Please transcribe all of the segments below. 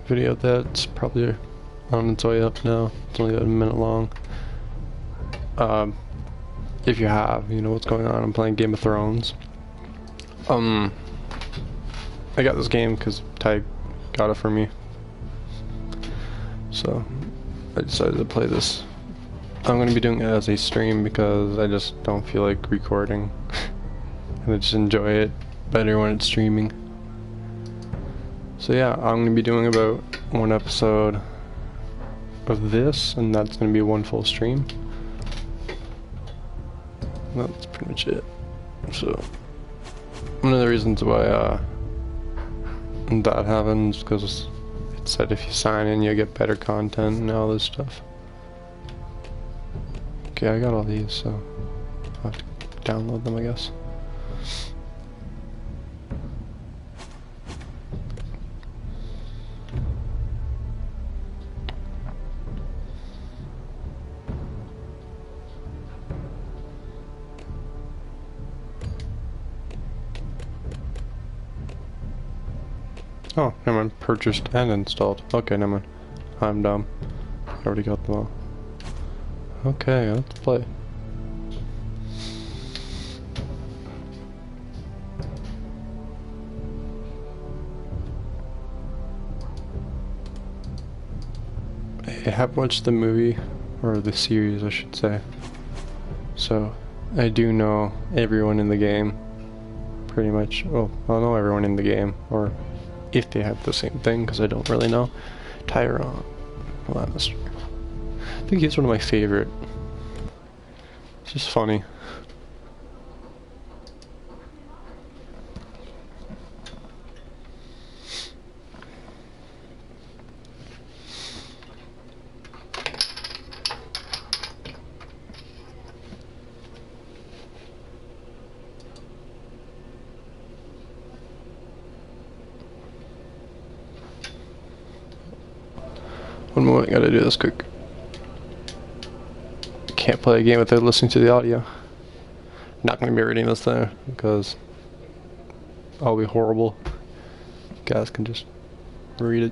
video that's probably on its way up now. It's only about a minute long. If you have, you know what's going on. I'm playing Game of Thrones. I got this game because Ty got it for me. So I decided to play this. I'm going to be doing it as a stream because I just don't feel like recording. And I just enjoy it better when it's streaming. So yeah, I'm going to be doing about one episode of this, and that's going to be one full stream. That's pretty much it. So one of the reasons why that happens is because it said if you sign in you get better content and all this stuff. Okay, I got all these, so I'll have to download them, I guess. Oh, never mind. Purchased and installed. Okay, never mind. I'm dumb. I already got them all. Okay, let's play. I have watched the movie, or the series I should say. So, I do know everyone in the game. Pretty much. Well, I'll know everyone in the game, or if they have the same thing, because I don't really know. Tyrone Lannister. I think he's one of my favorite. It's just funny. One moment, I gotta do this quick. Can't play a game without listening to the audio. Not gonna be reading this there because I'll be horrible. You guys can just read it.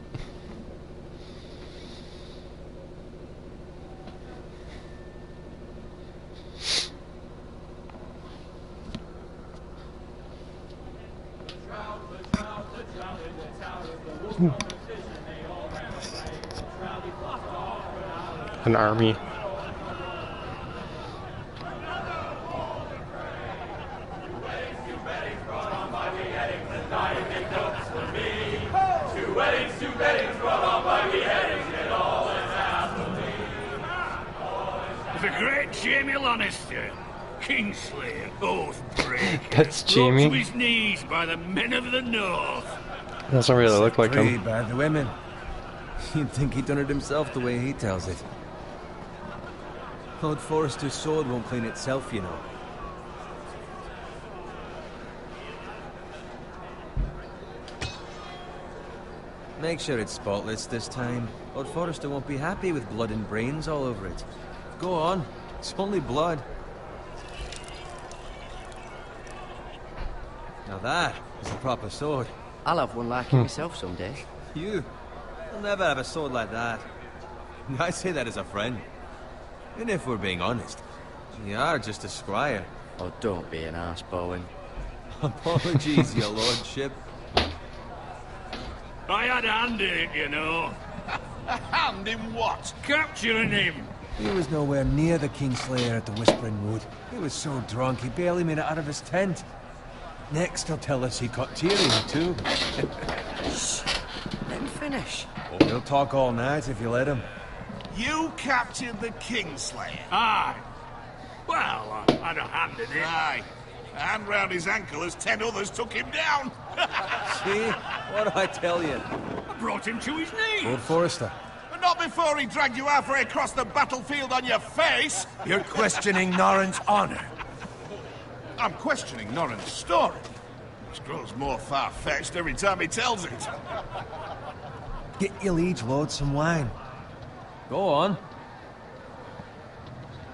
An army. The great Jamie Lannister, Kingslayer, Oathbreaker. That's Jamie. Brought to his knees by the men of the North. Doesn't really look like him. Prayed by the women. You'd think he'd done it himself the way he tells it. Lord Forrester's sword won't clean itself, you know. Make sure it's spotless this time. Lord Forrester won't be happy with blood and brains all over it. Go on. It's only blood. Now that is a proper sword. I'll have one like it myself someday. You'll never have a sword like that. I say that as a friend. And if we're being honest, you are just a squire. Oh, don't be an arse, Bowen. Apologies, your lordship. I had a hand in it, you know. A hand in what? Capturing him. He was nowhere near the Kingslayer at the Whispering Wood. He was so drunk he barely made it out of his tent. Next he'll tell us he caught Tyrion too. Let him finish. Oh, he'll talk all night if you let him. You captured the Kingslayer. Aye. Well, I had a hand in it. Aye. A hand round his ankle as 10 others took him down. See? What do I tell you? I brought him to his knees. Lord Forrester. But not before he dragged you halfway across the battlefield on your face. You're questioning Norrin's honor. I'm questioning Norrin's story, which grows more far-fetched every time he tells it. Get your liege lord some wine. Go on.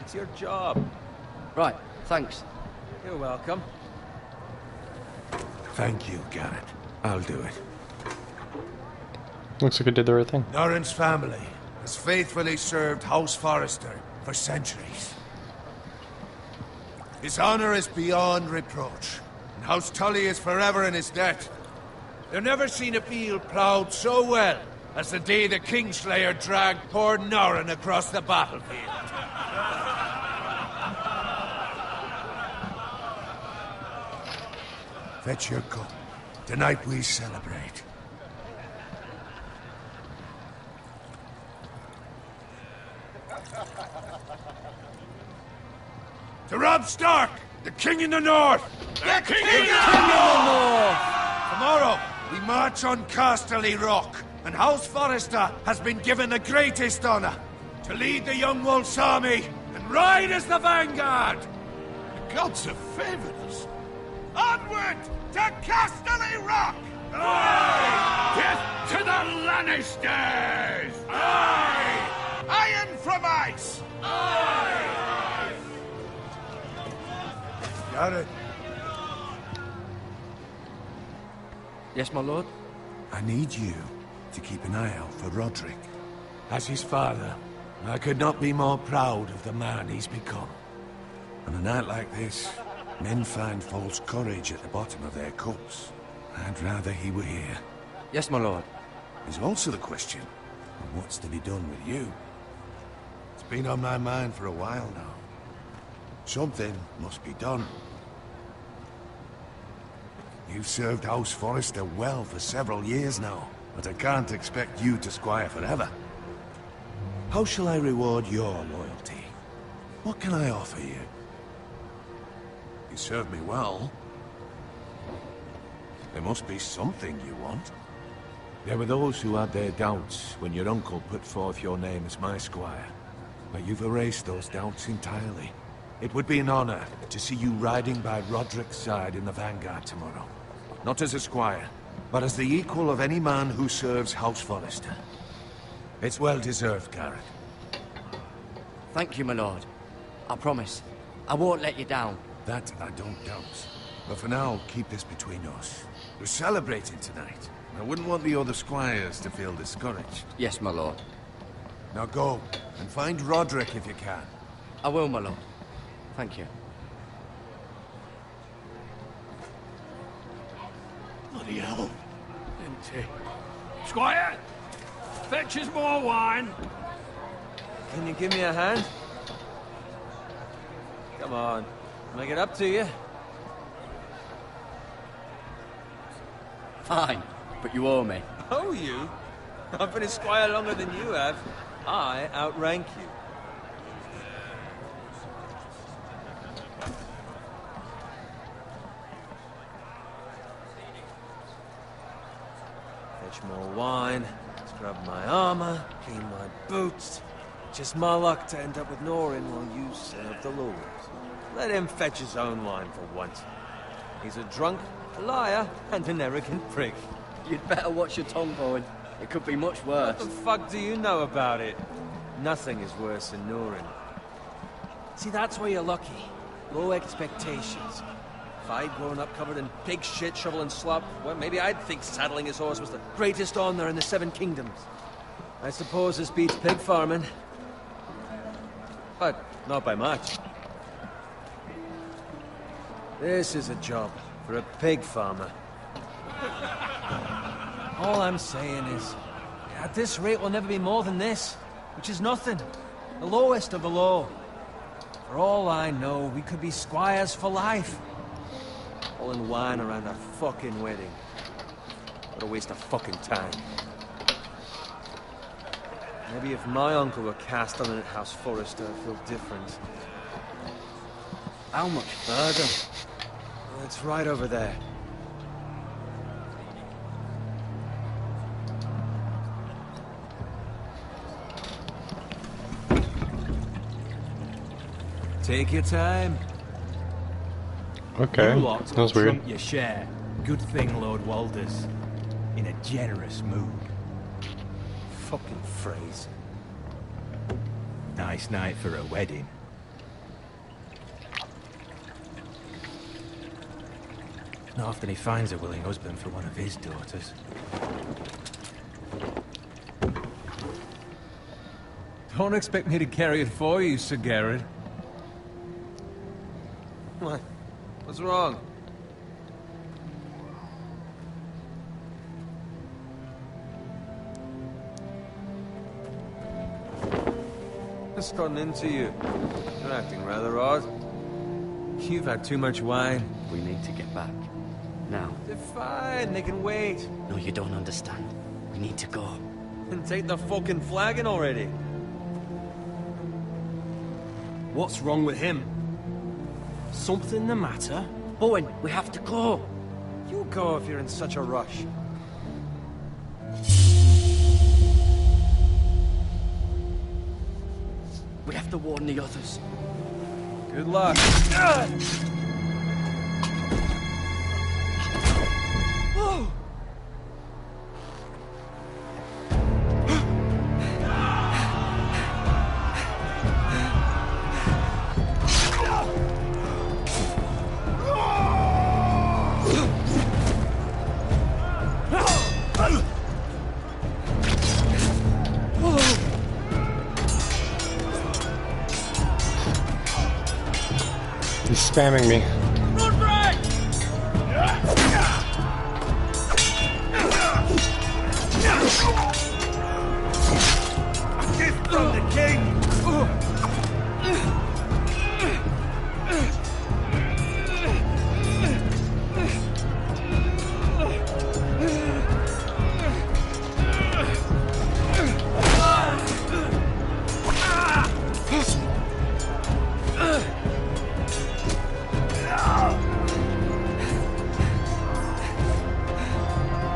It's your job. Right, thanks. You're welcome. Thank you, Garrett. I'll do it. Looks like I did the right thing. Norrin's family has faithfully served House Forrester for centuries. His honor is beyond reproach, and House Tully is forever in his debt. They've never seen a field ploughed so well as the day the Kingslayer dragged poor Norrin across the battlefield. Fetch your cup. Tonight we celebrate. To Rob Stark, the King in the North! The King of Tomorrow, we march on Casterly Rock, and House Forrester has been given the greatest honor to lead the Young Wolf's army and ride as the vanguard! The gods have favored us. Onward to Casterly Rock! Aye! Death to the Lannisters! Aye! Iron from ice! Aye! Got it. Yes, my lord? I need you to keep an eye out for Roderick. As his father, I could not be more proud of the man he's become. On a night like this, men find false courage at the bottom of their cups. I'd rather he were here. Yes, my lord. There's also the question of what's to be done with you. It's been on my mind for a while now. Something must be done. You've served House Forrester well for several years now, but I can't expect you to squire forever. How shall I reward your loyalty? What can I offer you? You served me well. There must be something you want. There were those who had their doubts when your uncle put forth your name as my squire. But you've erased those doubts entirely. It would be an honor to see you riding by Roderick's side in the vanguard tomorrow. Not as a squire, but as the equal of any man who serves House Forrester. It's well deserved, Garrett. Thank you, my lord. I promise. I won't let you down. That I don't doubt. But for now, keep this between us. We're celebrating tonight. I wouldn't want the other squires to feel discouraged. Yes, my lord. Now go, and find Roderick if you can. I will, my lord. Thank you. Bloody hell. Empty. Squire! Fetch us more wine. Can you give me a hand? Come on, make it up to you. Fine, but you owe me. Oh, you? I've been a squire longer than you have. I outrank you. Fetch more wine, scrub my armor, clean my boots. Just my luck to end up with Norrin while you serve the lords. Let him fetch his own wine for once. He's a drunk, a liar, and an arrogant prick. You'd better watch your tongue, Bowen. It could be much worse. What the fuck do you know about it? Nothing is worse than Norrin. See, that's where you're lucky. Low expectations. If I'd grown up covered in pig shit, shovel and slop, well, maybe I'd think saddling his horse was the greatest honor in the Seven Kingdoms. I suppose this beats pig farming. But not by much. This is a job for a pig farmer. All I'm saying is, at this rate we'll never be more than this, which is nothing. The lowest of the low. For all I know, we could be squires for life. All in wine around a fucking wedding. What a waste of fucking time. Maybe if my uncle were cast on at House Forrester, I'd feel different. How much further? It's right over there. Take your time. Okay, You lot that was weird. trump your share. Good thing Lord Walder's in a generous mood. Fucking phrase. Nice night for a wedding. Not often he finds a willing husband for one of his daughters. Don't expect me to carry it for you, Sir Garrett. What? What's wrong? What's gotten into you? You're acting rather odd. You've had too much wine. We need to get back. Now. They're fine, they can wait. No, you don't understand. We need to go. And take the fucking flagon already. What's wrong with him? Something the matter? Owen, we have to go. You go if you're in such a rush. We have to warn the others. Good luck. Whoa! He's spamming me. A gift from the king!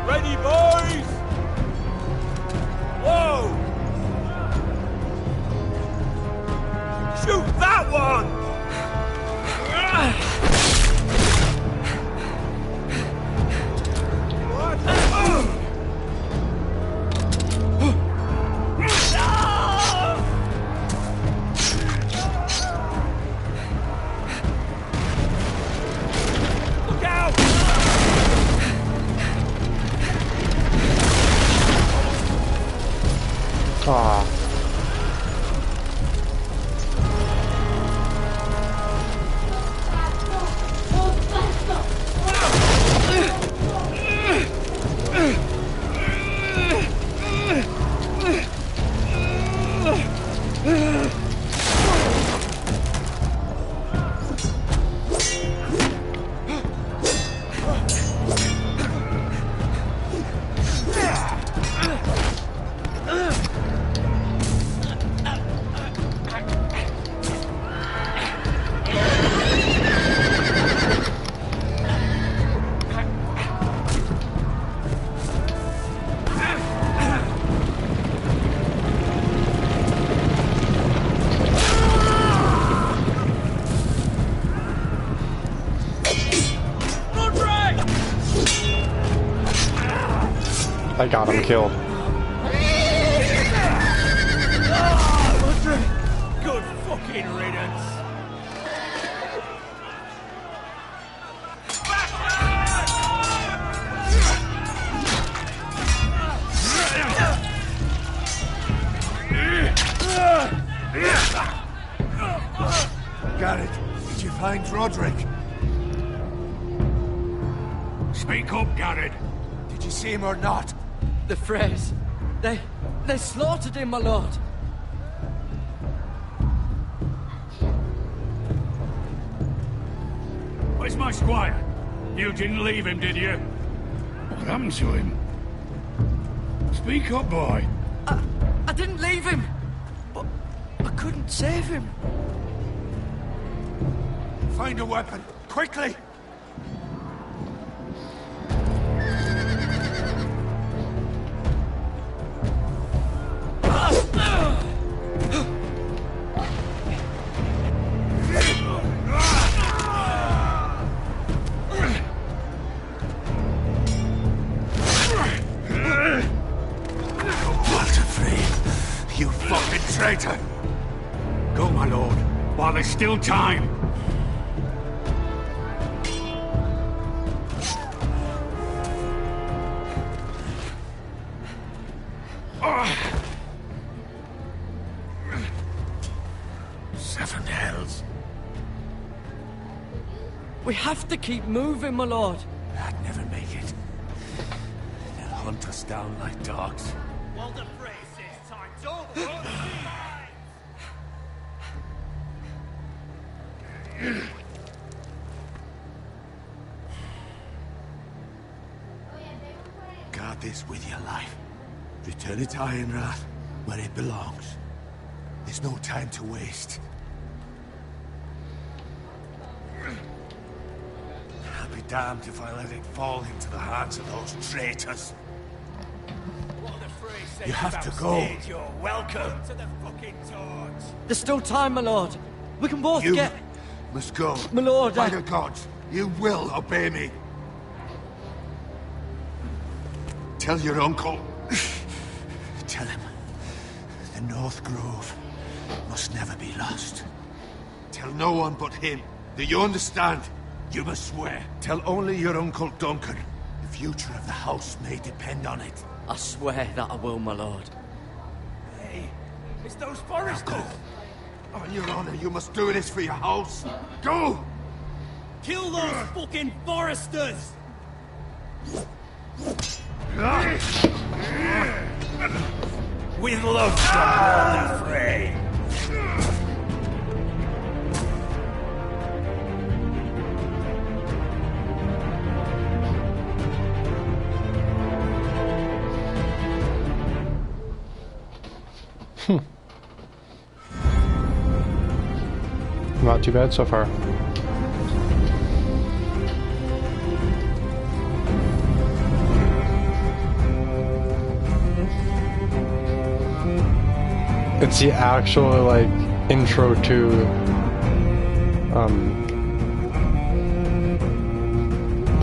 Ready, boys! Whoa! Shoot that one! Look out! Ah. I got him killed. Good fucking riddance. Garrett, did you find Roderick? Speak up, Garrett. Did you see him or not? The Freys. They slaughtered him, my lord. Where's my squire? You didn't leave him, did you? What happened to him? Speak up, boy. I didn't leave him, but I couldn't save him. Find a weapon, quickly! You fucking traitor! Go, my lord, while there's still time. We have to keep moving, my lord. I'd never make it. They'll hunt us down like dogs. Well, the phrase says time's over. Guard this with your life. Return it to Ironrath, where it belongs. There's no time to waste. I'll be damned if I let it fall into the hands of those traitors. What the phrase says You have about to go. stage, you're welcome to the fucking torch. There's still time, my lord. We can both You get... must go. My lord, By the gods, you will obey me. Tell your uncle. Tell him the North Grove must never be lost. Tell no one but him. Do you understand? You must swear. Tell only your Uncle Duncan. The future of the house may depend on it. I swear that I will, my lord. Hey, it's those Now foresters. go. On your honor, you must do this for your house. Go! Kill those fucking foresters! With love from all the fray. Not too bad so far. It's the actual like intro to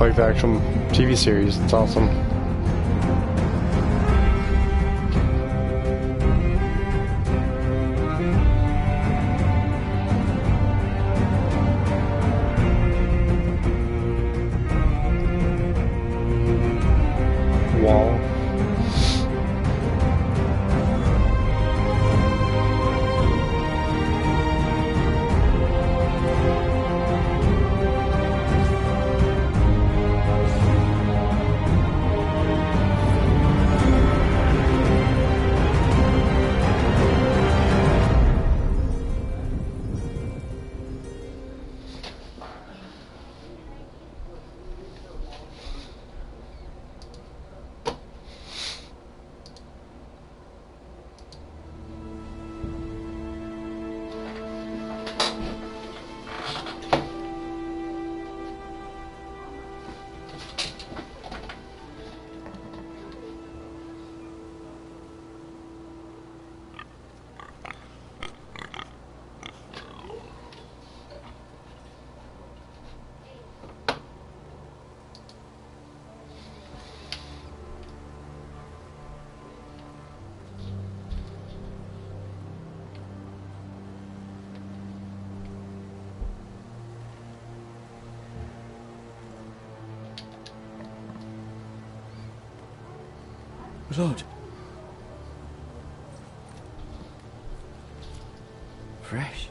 like the actual TV series. It's awesome. Wall. Lord. Fresh.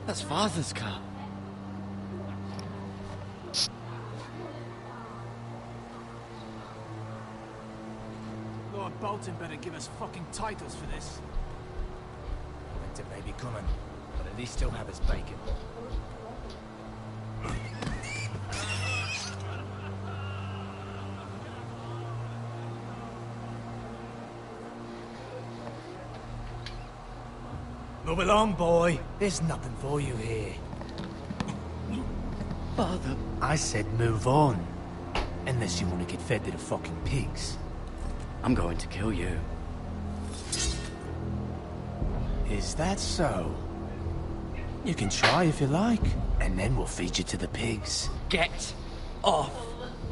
That's Father's car. Lord Bolton better give us fucking titles for this. Winter may be coming, but at least he'll have his bacon. Move along, boy. There's nothing for you here. Father. I said move on. Unless you want to get fed to the fucking pigs. I'm going to kill you. Is that so? You can try if you like, and then we'll feed you to the pigs. Get off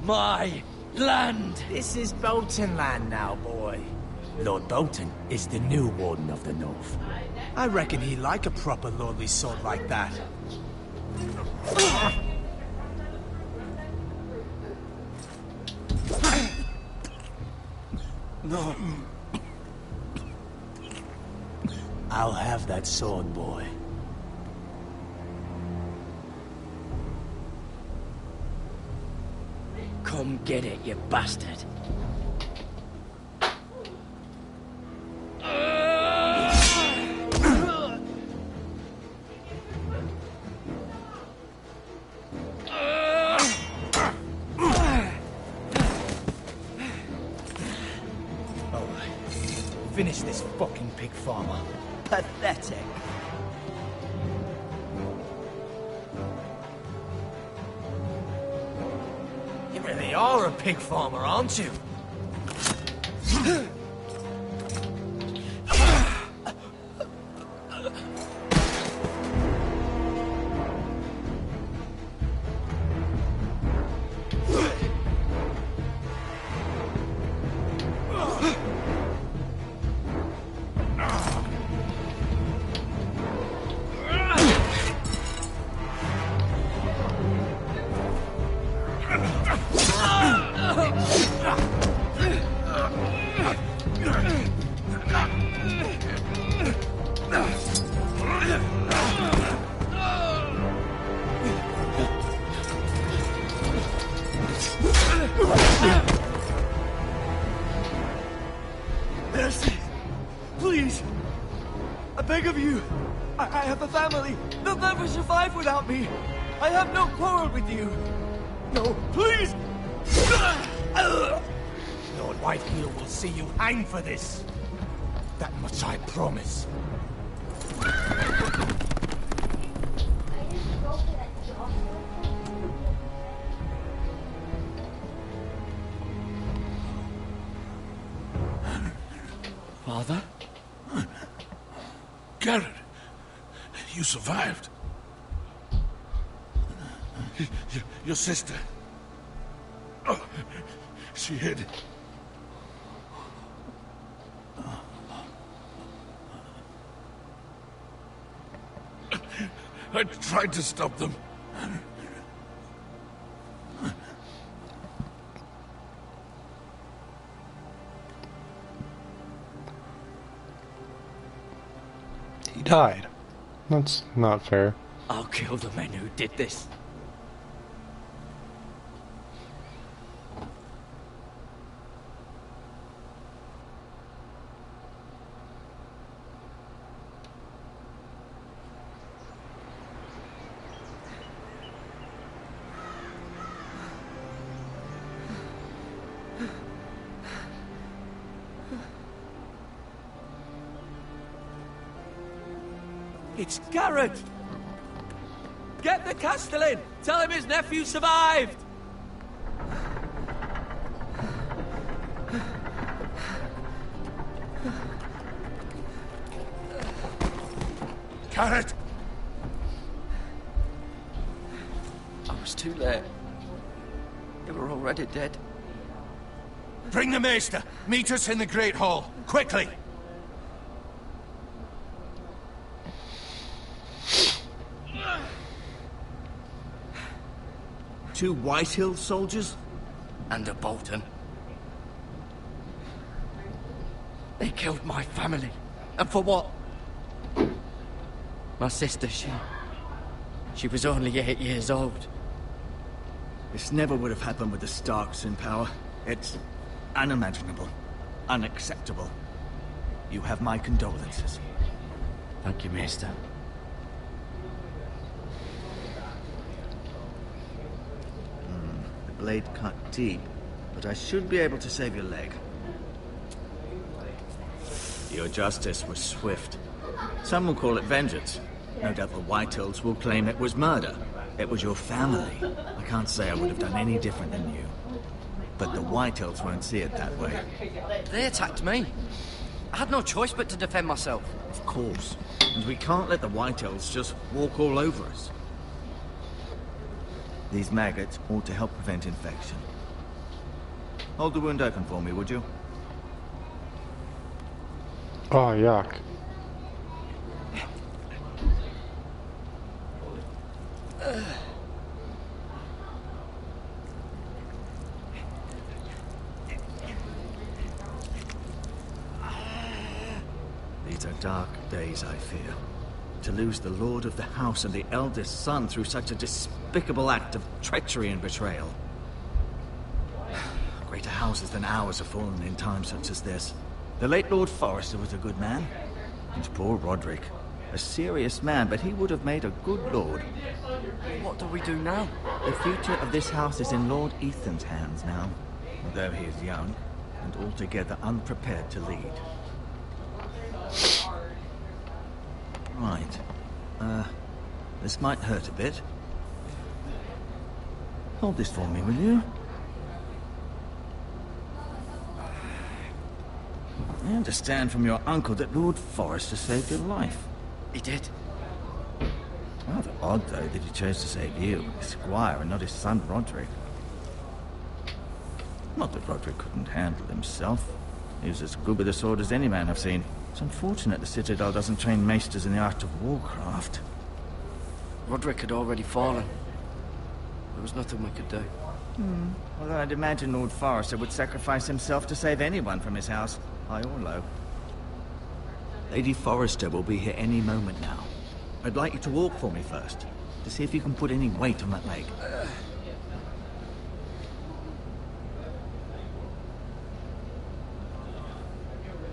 my land! This is Bolton land now, boy. Lord Bolton is the new Warden of the North. I reckon he'd like a proper lordly sword like that. No. I'll have that sword, boy. Come get it, you bastard. Finish this fucking pig farmer. Pathetic. You really are a pig farmer, aren't you? Mercy! Please! I beg of you! I have a family! They'll never survive without me! I have no quarrel with you! No, please! Lord Whitehill will see you hang for this. That much I promise. Father? Garrett, you survived. Your sister. Oh, she hid. I tried to stop them. He died. That's not fair. I'll kill the men who did this. It's Garrett! Get the Castellan! Tell him his nephew survived! Garrett! I was too late. They were already dead. Bring the Maester! Meet us in the Great Hall! Quickly! Two Whitehill soldiers? And a Bolton. They killed my family. And for what? My sister, she was only 8 years old. This never would have happened with the Starks in power. It's unimaginable. Unacceptable. You have my condolences. Thank you, Maester. The blade cut deep, but I should be able to save your leg. Your justice was swift. Some will call it vengeance. No doubt the Whitehills will claim it was murder. It was your family. I can't say I would have done any different than you. But the Whitehills won't see it that way. They attacked me. I had no choice but to defend myself. Of course. And we can't let the White Elves just walk all over us. These maggots ought to help prevent infection. Hold the wound open for me, would you? Oh, yuck. These are dark days, I fear. To lose the Lord of the House and the eldest son through such a despicable act of treachery and betrayal. Greater houses than ours have fallen in times such as this. The late Lord Forrester was a good man. And poor Roderick. A serious man, but he would have made a good lord. What do we do now? The future of this house is in Lord Ethan's hands now. Although he is young, and altogether unprepared to lead. Right. This might hurt a bit. Hold this for me, will you? I understand from your uncle that Lord Forrester saved your life. He did. Rather odd, though, that he chose to save you, his squire, and not his son Roderick. Not that Roderick couldn't handle himself. He was as good with a sword as any man I've seen. It's unfortunate the Citadel doesn't train maesters in the art of warcraft. Roderick had already fallen. There was nothing we could do. Although I'd imagine Lord Forrester would sacrifice himself to save anyone from his house, high or low. Lady Forrester will be here any moment now. I'd like you to walk for me first, to see if you can put any weight on that leg.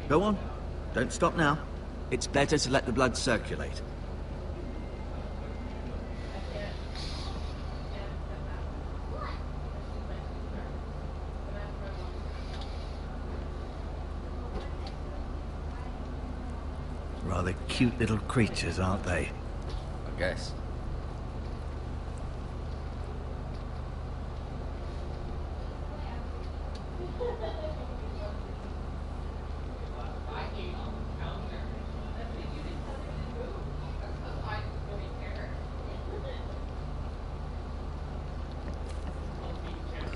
Go on. Don't stop now. It's better to let the blood circulate. Rather cute little creatures, aren't they? I guess.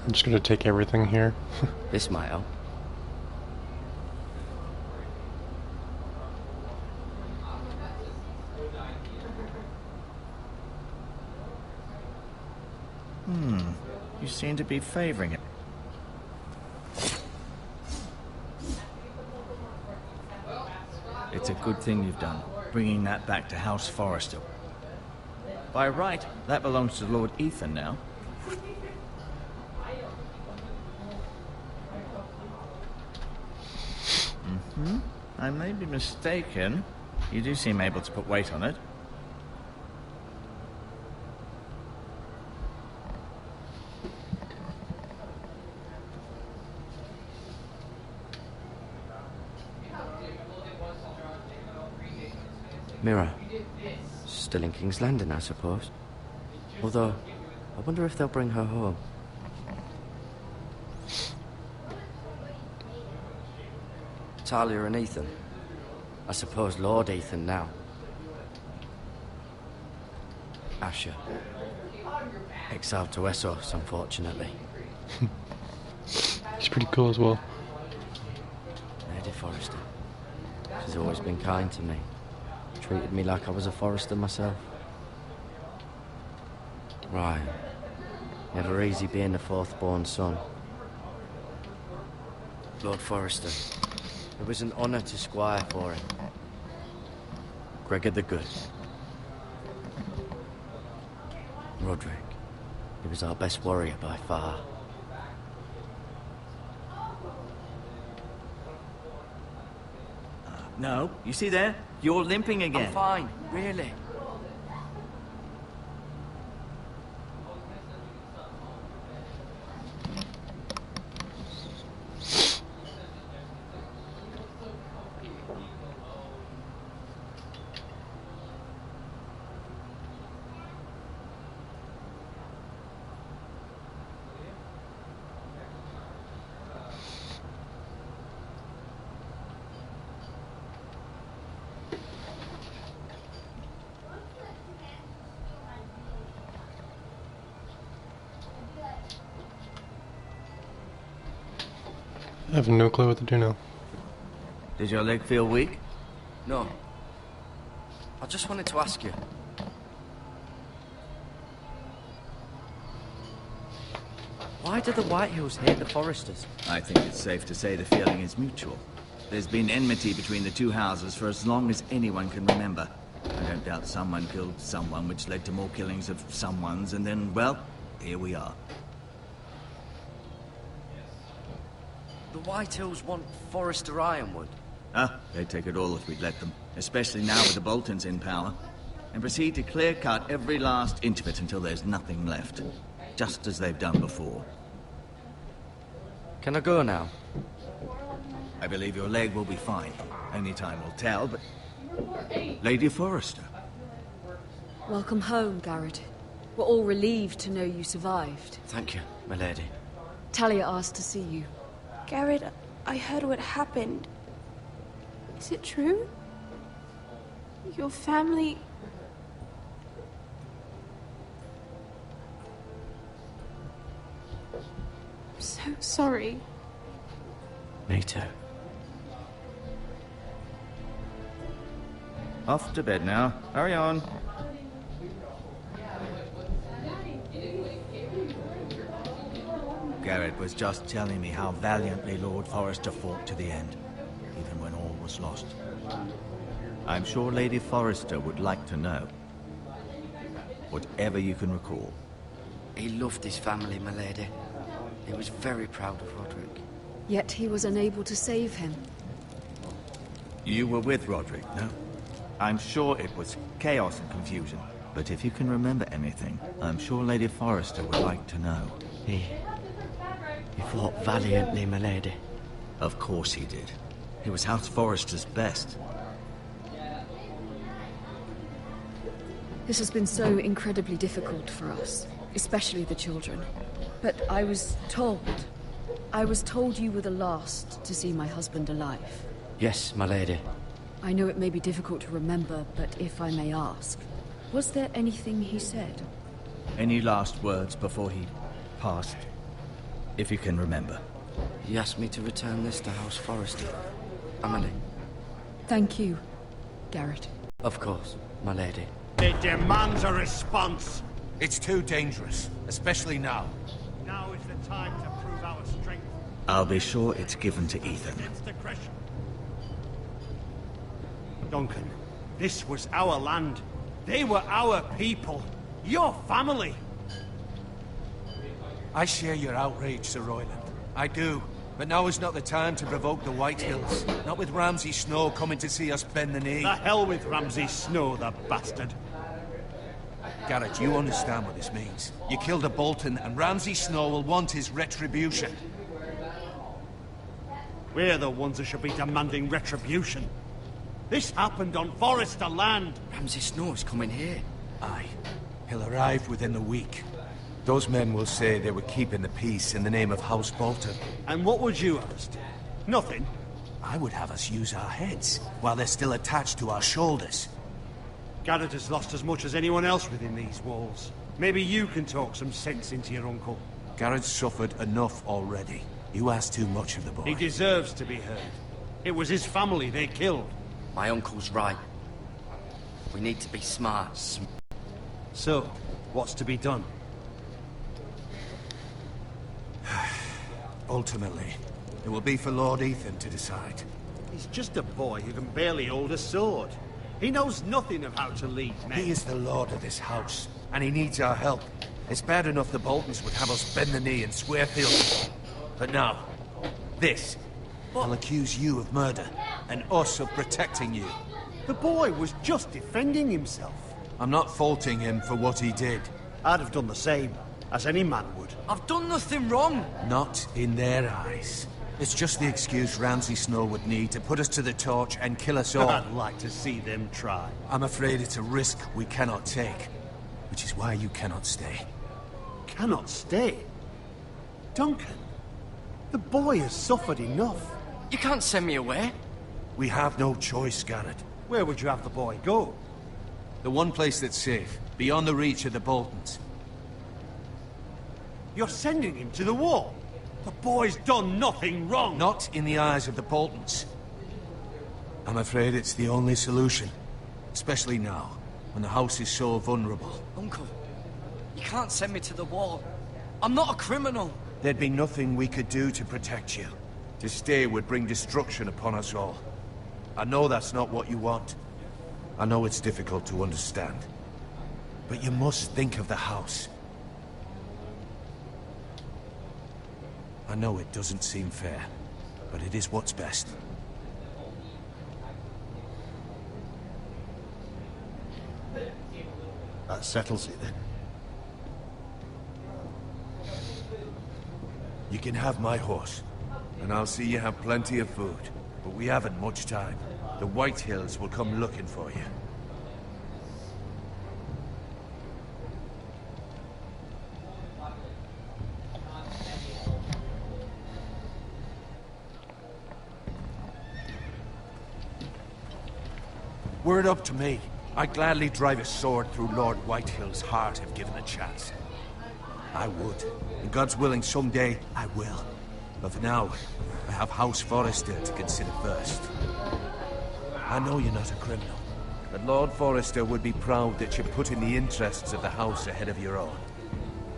I'm just gonna take everything here. This might help. You seem to be favoring it. It's a good thing you've done, bringing that back to House Forrester. By right, that belongs to Lord Ethan now. I may be mistaken. You do seem able to put weight on it. Mirror. Still in King's Landing, I suppose. Although, I wonder if they'll bring her home. Talia and Ethan. I suppose Lord Ethan now. Asher. Exiled to Essos, unfortunately. He's pretty cool as well. Lady Forrester. She's always been kind to me. Treated me like I was a Forrester myself. Ryan. Never easy being the fourth-born son. Lord Forrester. It was an honour to squire for him. Gregor the Good. Roderick. He was our best warrior by far. No, you see there? You're limping again. I'm fine, really. I have no clue what to do now. Did your leg feel weak? No. I just wanted to ask you. Why do the Whitehills hate the Foresters? I think it's safe to say the feeling is mutual. There's been enmity between the two houses for as long as anyone can remember. I don't doubt someone killed someone, which led to more killings of someones, and then, well, here we are. The Whitehills want Forester Ironwood. They'd take it all if we'd let them, especially now with the Boltons in power, and proceed to clear-cut every last inch of it until there's nothing left, just as they've done before. Can I go now? I believe your leg will be fine. Only time will tell, but... Lady Forrester. Welcome home, Garrett. We're all relieved to know you survived. Thank you, my lady. Talia asked to see you. Garrett, I heard what happened. Is it true? Your family... I'm so sorry. Me too. Off to bed now. Hurry on. Garrett was just telling me how valiantly Lord Forrester fought to the end, even when all was lost. I'm sure Lady Forrester would like to know. Whatever you can recall. He loved his family, my lady. He was very proud of Roderick. Yet he was unable to save him. You were with Roderick, no? I'm sure it was chaos and confusion. But if you can remember anything, I'm sure Lady Forrester would like to know. He fought valiantly, my lady. Of course he did. He was House Forrester's best. This has been so incredibly difficult for us, especially the children. But I was told you were the last to see my husband alive. Yes, my lady. I know it may be difficult to remember, but if I may ask, was there anything he said? Any last words before he passed? If you can remember. He asked me to return this to House Forrester. Emily. Thank you, Garrett. Of course, my lady. It demands a response. It's too dangerous, especially now. Now is the time to prove our strength. I'll be sure it's given to Ethan. Duncan, this was our land. They were our people. Your family. I share your outrage, Sir Royland. I do. But now is not the time to provoke the Whitehills. Not with Ramsay Snow coming to see us bend the knee. The hell with Ramsay Snow, the bastard. Garrett, you understand what this means. You killed a Bolton, and Ramsay Snow will want his retribution. We're the ones who should be demanding retribution. This happened on Forrester land. Ramsay Snow is coming here. Aye. He'll arrive within the week. Those men will say they were keeping the peace in the name of House Bolton. And what would you have us do? Nothing. I would have us use our heads, while they're still attached to our shoulders. Garrett has lost as much as anyone else within these walls. Maybe you can talk some sense into your uncle. Garrett's suffered enough already. You ask too much of the boy. He deserves to be heard. It was his family they killed. My uncle's right. We need to be smart. So, what's to be done? Ultimately, it will be for Lord Ethan to decide. He's just a boy who can barely hold a sword. He knows nothing of how to lead men. He is the lord of this house, and he needs our help. It's bad enough the Boltons would have us bend the knee and swear fealty. But now, this. I'll accuse you of murder, and us of protecting you. The boy was just defending himself. I'm not faulting him for what he did. I'd have done the same, as any man would. I've done nothing wrong. Not in their eyes. It's just the excuse Ramsay Snow would need to put us to the torch and kill us all. I'd like to see them try. I'm afraid it's a risk we cannot take, which is why you cannot stay. Cannot stay? Duncan, the boy has suffered enough. You can't send me away. We have no choice, Garrett. Where would you have the boy go? The one place that's safe, beyond the reach of the Boltons. You're sending him to the wall? The boy's done nothing wrong! Not in the eyes of the Boltons. I'm afraid it's the only solution. Especially now, when the house is so vulnerable. Uncle, you can't send me to the wall. I'm not a criminal. There'd be nothing we could do to protect you. To stay would bring destruction upon us all. I know that's not what you want. I know it's difficult to understand. But you must think of the house. I know it doesn't seem fair, but it is what's best. That settles it then. You can have my horse, and I'll see you have plenty of food. But we haven't much time. The White Hills will come looking for you. Were it up to me, I'd gladly drive a sword through Lord Whitehill's heart if given a chance. I would. And God's willing, someday I will. But for now, I have House Forrester to consider first. I know you're not a criminal, but Lord Forrester would be proud that you put in the interests of the house ahead of your own.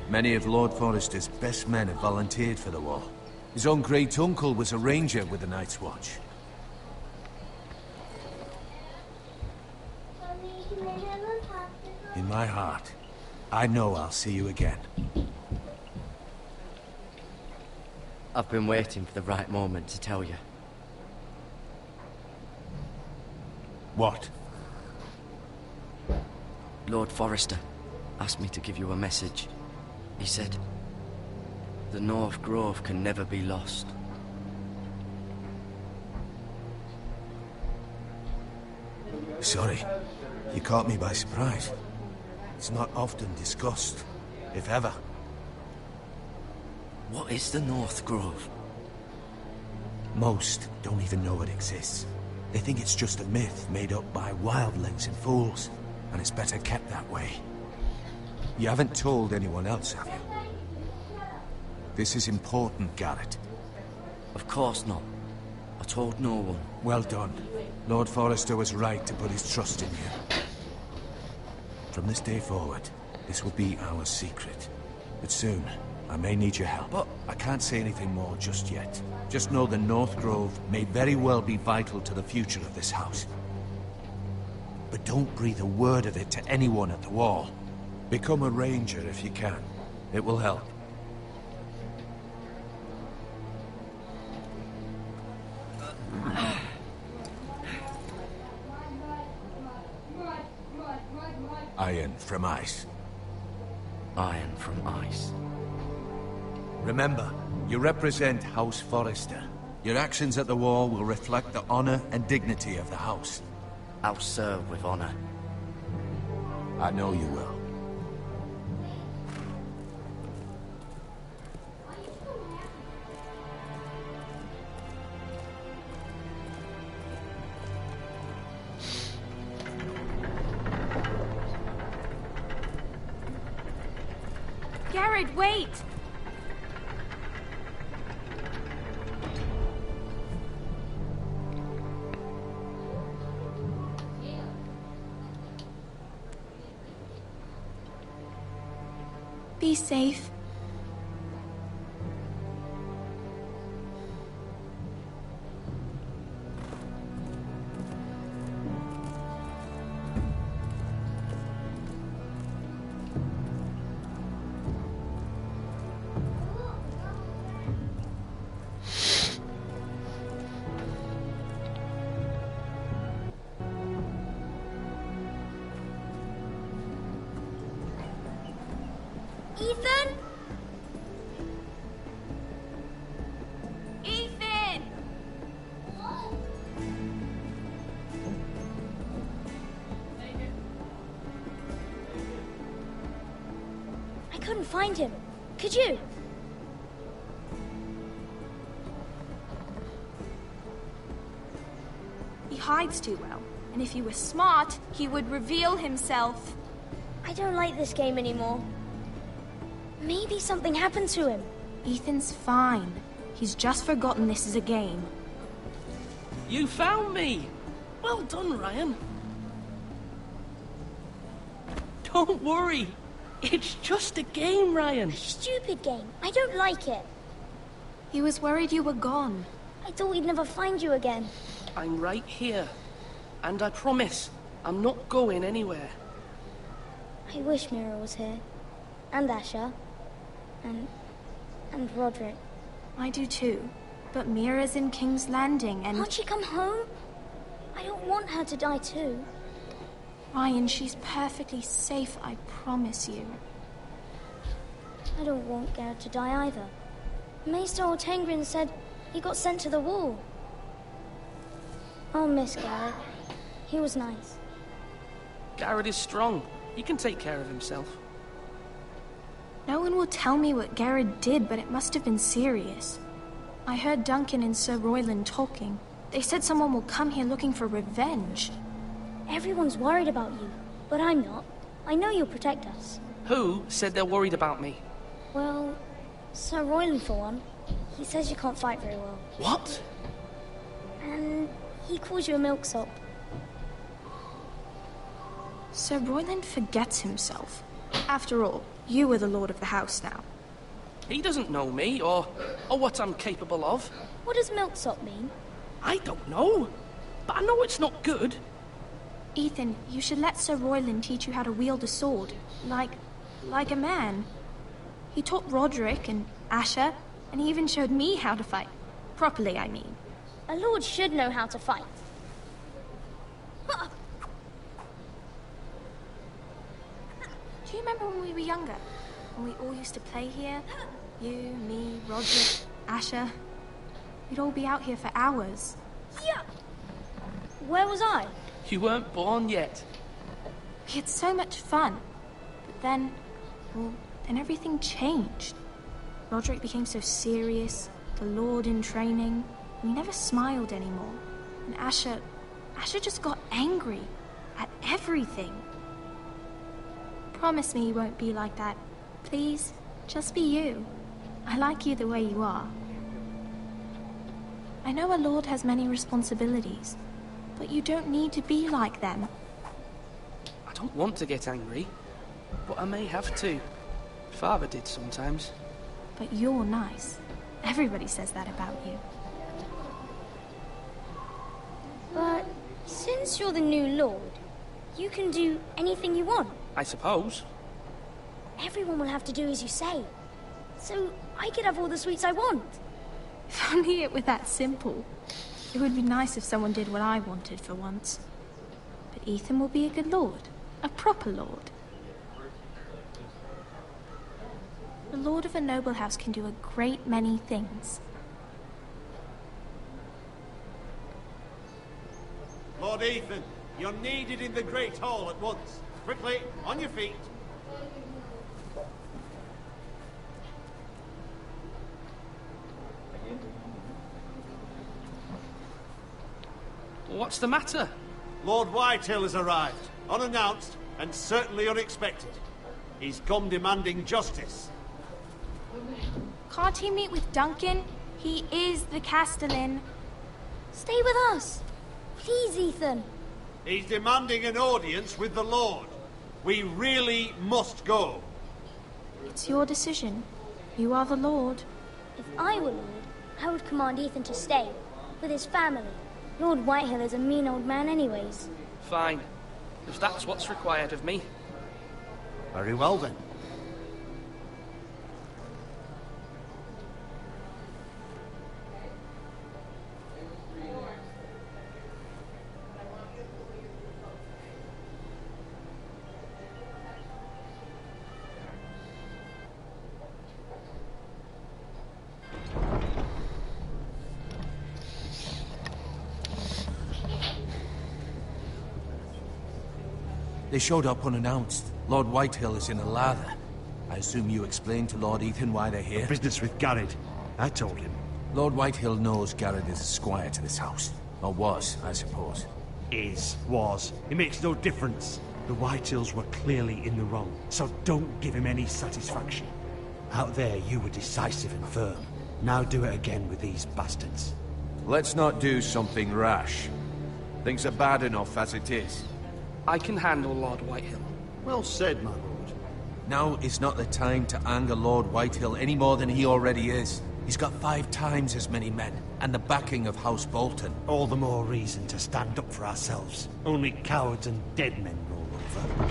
Many of Lord Forrester's best men have volunteered for the war. His own great-uncle was a ranger with the Night's Watch. In my heart, I know I'll see you again. I've been waiting for the right moment to tell you. What? Lord Forrester asked me to give you a message. He said, the North Grove can never be lost. Sorry, you caught me by surprise. It's not often discussed, if ever. What is the North Grove? Most don't even know it exists. They think it's just a myth made up by wildlings and fools, and it's better kept that way. You haven't told anyone else, have you? This is important, Garrett. Of course not. I told no one. Well done. Lord Forrester was right to put his trust in you. From this day forward, this will be our secret. But soon, I may need your help. But I can't say anything more just yet. Just know the North Grove may very well be vital to the future of this house. But don't breathe a word of it to anyone at the wall. Become a ranger if you can. It will help. Iron from ice. Iron from ice. Remember, you represent House Forrester. Your actions at the wall will reflect the honor and dignity of the house. I'll serve with honor. I know you will. Garrett, wait! Be safe. Ethan? Ethan! I couldn't find him. Could you? He hides too well, and if he was smart, he would reveal himself. I don't like this game anymore. Maybe something happened to him. Ethan's fine. He's just forgotten this is a game. You found me! Well done, Ryan. Don't worry. It's just a game, Ryan. Stupid game. I don't like it. He was worried you were gone. I thought we'd never find you again. I'm right here. And I promise, I'm not going anywhere. I wish Mira was here. And Asher. And Roderick. I do too. But Mira's in King's Landing and... Can't she come home? I don't want her to die too. Ryan, she's perfectly safe, I promise you. I don't want Garrett to die either. Maester Ortengrin said he got sent to the wall. I'll miss Garrett. He was nice. Garrett is strong. He can take care of himself. No one will tell me what Garrett did, but it must have been serious. I heard Duncan and Sir Royland talking. They said someone will come here looking for revenge. Everyone's worried about you, but I'm not. I know you'll protect us. Who said they're worried about me? Well, Sir Royland for one. He says you can't fight very well. What? And he calls you a milksop. Sir Royland forgets himself. After all, you are the lord of the house now. He doesn't know me, or what I'm capable of. What does milksop mean? I don't know, but I know it's not good. Ethan, you should let Sir Royland teach you how to wield a sword. Like a man. He taught Roderick and Asher, and he even showed me how to fight. Properly, I mean. A lord should know how to fight. Do you remember when we were younger? When we all used to play here? You, me, Roderick, Asher. We'd all be out here for hours. Yeah. Where was I? You weren't born yet. We had so much fun. But then everything changed. Roderick became so serious, the Lord in training, and he never smiled anymore. And Asher just got angry at everything. Promise me you won't be like that. Please, just be you. I like you the way you are. I know a lord has many responsibilities, but you don't need to be like them. I don't want to get angry, but I may have to. Father did sometimes. But you're nice. Everybody says that about you. But since you're the new lord, you can do anything you want. I suppose. Everyone will have to do as you say. So I could have all the sweets I want. If only it were that simple. It would be nice if someone did what I wanted for once. But Ethan will be a good lord. A proper lord. The lord of a noble house can do a great many things. Lord Ethan, you're needed in the Great Hall at once. Quickly, on your feet. What's the matter? Lord Whitehill has arrived, unannounced and certainly unexpected. He's come demanding justice. Can't he meet with Duncan? He is the Castellan. Stay with us. Please, Ethan. He's demanding an audience with the Lord. We really must go. It's your decision. You are the Lord. If I were Lord, I would command Ethan to stay, with his family. Lord Whitehill is a mean old man anyways. Fine. If that's what's required of me. Very well then. They showed up unannounced. Lord Whitehill is in a lather. I assume you explained to Lord Ethan why they're here? Business with Garrett. I told him. Lord Whitehill knows Garrett is a squire to this house. Or was, I suppose. Was. It makes no difference. The Whitehills were clearly in the wrong, so don't give him any satisfaction. Out there, you were decisive and firm. Now do it again with these bastards. Let's not do something rash. Things are bad enough as it is. I can handle Lord Whitehill. Well said, my lord. Now is not the time to anger Lord Whitehill any more than he already is. He's got 5 times as many men, and the backing of House Bolton. All the more reason to stand up for ourselves. Only cowards and dead men roll over.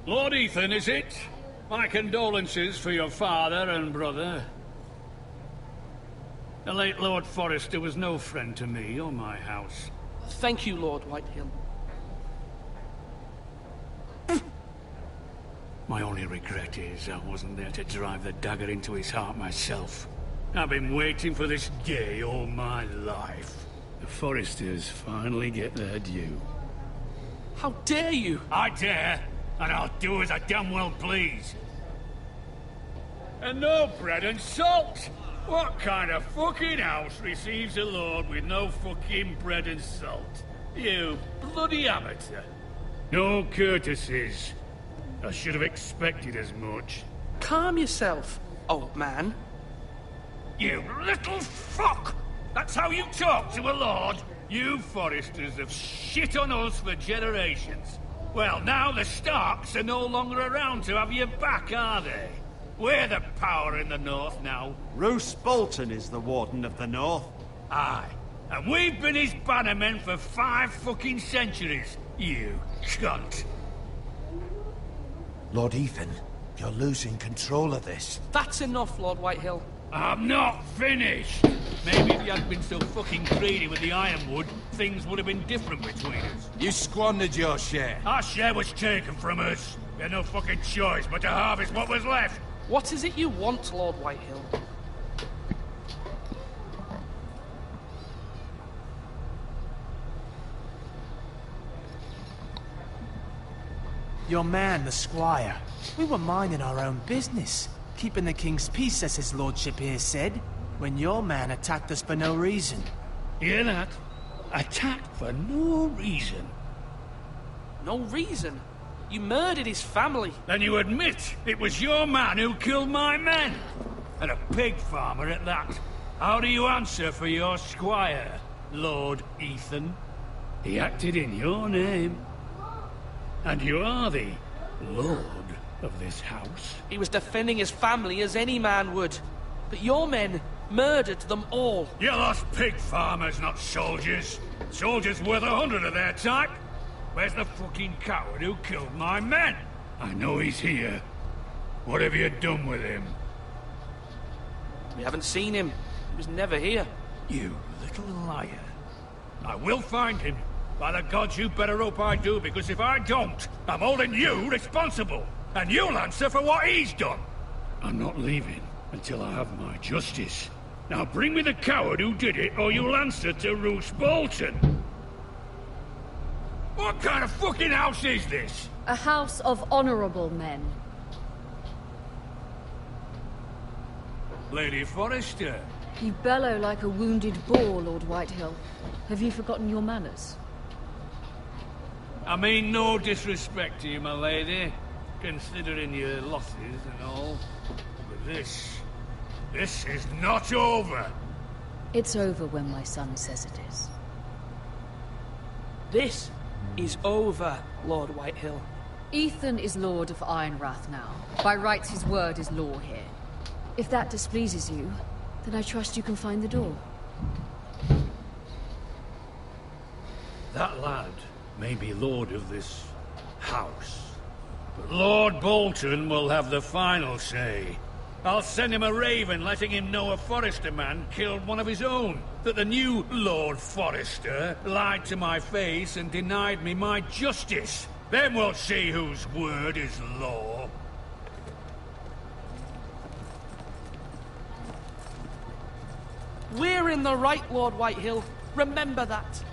Lord Ethan, is it? My condolences for your father and brother. The late Lord Forrester was no friend to me or my house. Thank you, Lord Whitehill. My only regret is I wasn't there to drive the dagger into his heart myself. I've been waiting for this day all my life. The Forresters finally get their due. How dare you? I dare, and I'll do as I damn well please. And no bread and salt! What kind of fucking house receives a lord with no fucking bread and salt? You bloody amateur. No courtesies. I should have expected as much. Calm yourself, old man. You little fuck! That's how you talk to a lord? You Forresters have shit on us for generations. Well, now the Starks are no longer around to have your back, are they? We're the power in the north now. Roose Bolton is the Warden of the North. Aye. And we've been his bannermen for 5 fucking centuries. You cunt. Lord Ethan, you're losing control of this. That's enough, Lord Whitehill. I'm not finished. Maybe if you hadn't been so fucking greedy with the ironwood, things would have been different between us. You squandered your share. Our share was taken from us. We had no fucking choice but to harvest what was left. What is it you want, Lord Whitehill? Your man, the squire. We were minding our own business. Keeping the king's peace, as his lordship here said, when your man attacked us for no reason. Hear that? Attacked for no reason. No reason? You murdered his family. Then you admit it was your man who killed my men. And a pig farmer at that. How do you answer for your squire, Lord Ethan? He acted in your name. And you are the lord of this house. He was defending his family as any man would. But your men murdered them all. You lost pig farmers, not soldiers. Soldiers worth 100 of their type. Where's the fucking coward who killed my men? I know he's here. What have you done with him? We haven't seen him. He was never here. You little liar. I will find him. By the gods, you better hope I do, because if I don't, I'm holding you responsible. And you'll answer for what he's done. I'm not leaving until I have my justice. Now bring me the coward who did it, or you'll answer to Roose Bolton. What kind of fucking house is this? A house of honorable men. Lady Forrester. You bellow like a wounded boar, Lord Whitehill. Have you forgotten your manners? I mean no disrespect to you, my lady, considering your losses and all. But this is not over. It's over when my son says it is. This is over, Lord Whitehill. Ethan is Lord of Ironrath now. By rights, his word is law here. If that displeases you, then I trust you can find the door. That lad may be lord of this house, but Lord Bolton will have the final say. I'll send him a raven letting him know a Forrester man killed one of his own. That the new Lord Forrester lied to my face and denied me my justice. Then we'll see whose word is law. We're in the right, Lord Whitehill. Remember that.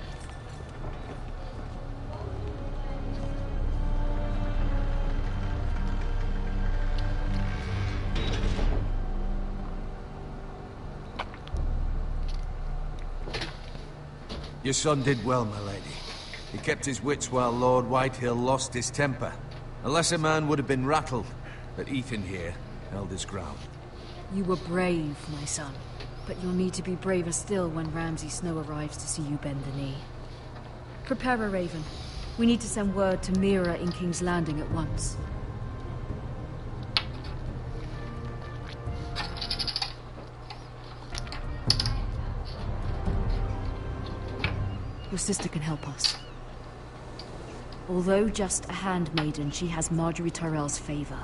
Your son did well, my lady. He kept his wits while Lord Whitehill lost his temper. A lesser man would have been rattled, but Ethan here held his ground. You were brave, my son. But you'll need to be braver still when Ramsay Snow arrives to see you bend the knee. Prepare a raven. We need to send word to Mira in King's Landing at once. Your sister can help us. Although just a handmaiden, she has Marjorie Tyrell's favor.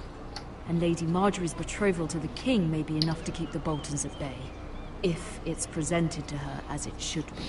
And Lady Marjorie's betrothal to the king may be enough to keep the Boltons at bay. If it's presented to her as it should be.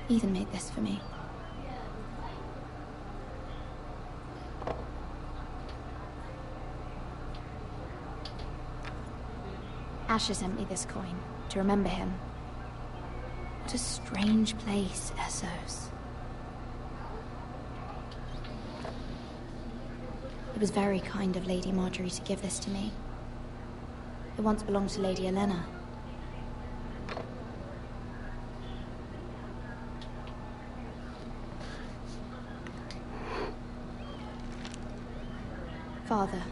Ethan made this for me. Asher sent me this coin to remember him. What a strange place, Essos. It was very kind of Lady Marjorie to give this to me. It once belonged to Lady Elena. Father,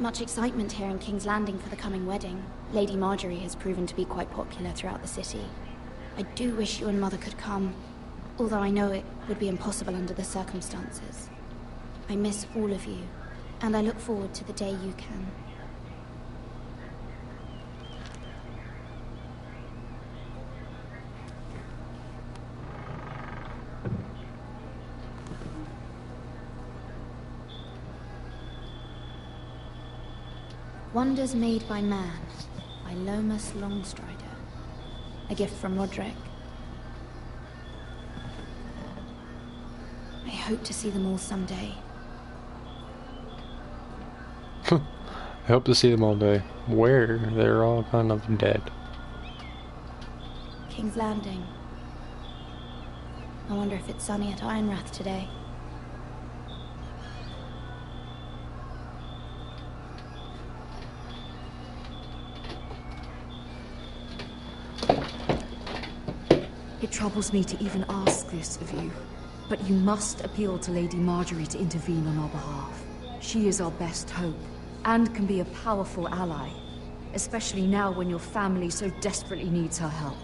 much excitement here in King's Landing for the coming wedding. Lady Marjorie has proven to be quite popular throughout the city. I do wish you and Mother could come, although I know it would be impossible under the circumstances. I miss all of you, and I look forward to the day you can. Wonders Made by Man, by Lomas Longstrider. A gift from Roderick. I hope to see them all someday. I hope to see them all day. Where? They're all kind of dead. King's Landing. I wonder if it's sunny at Ironrath today. It troubles me to even ask this of you, but you must appeal to Lady Marjorie to intervene on our behalf. She is our best hope, and can be a powerful ally, especially now when your family so desperately needs her help.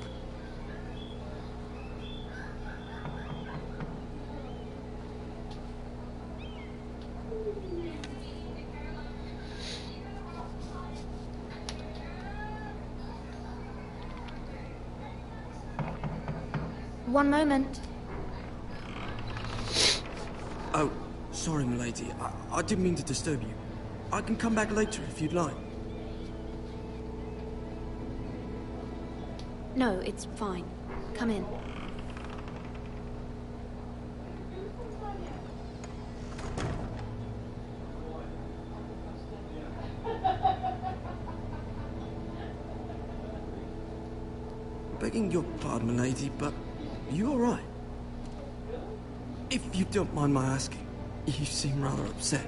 One moment. Oh, sorry, milady. I didn't mean to disturb you. I can come back later if you'd like. No, it's fine. Come in. Begging your pardon, milady, but are you alright? If you don't mind my asking, you seem rather upset.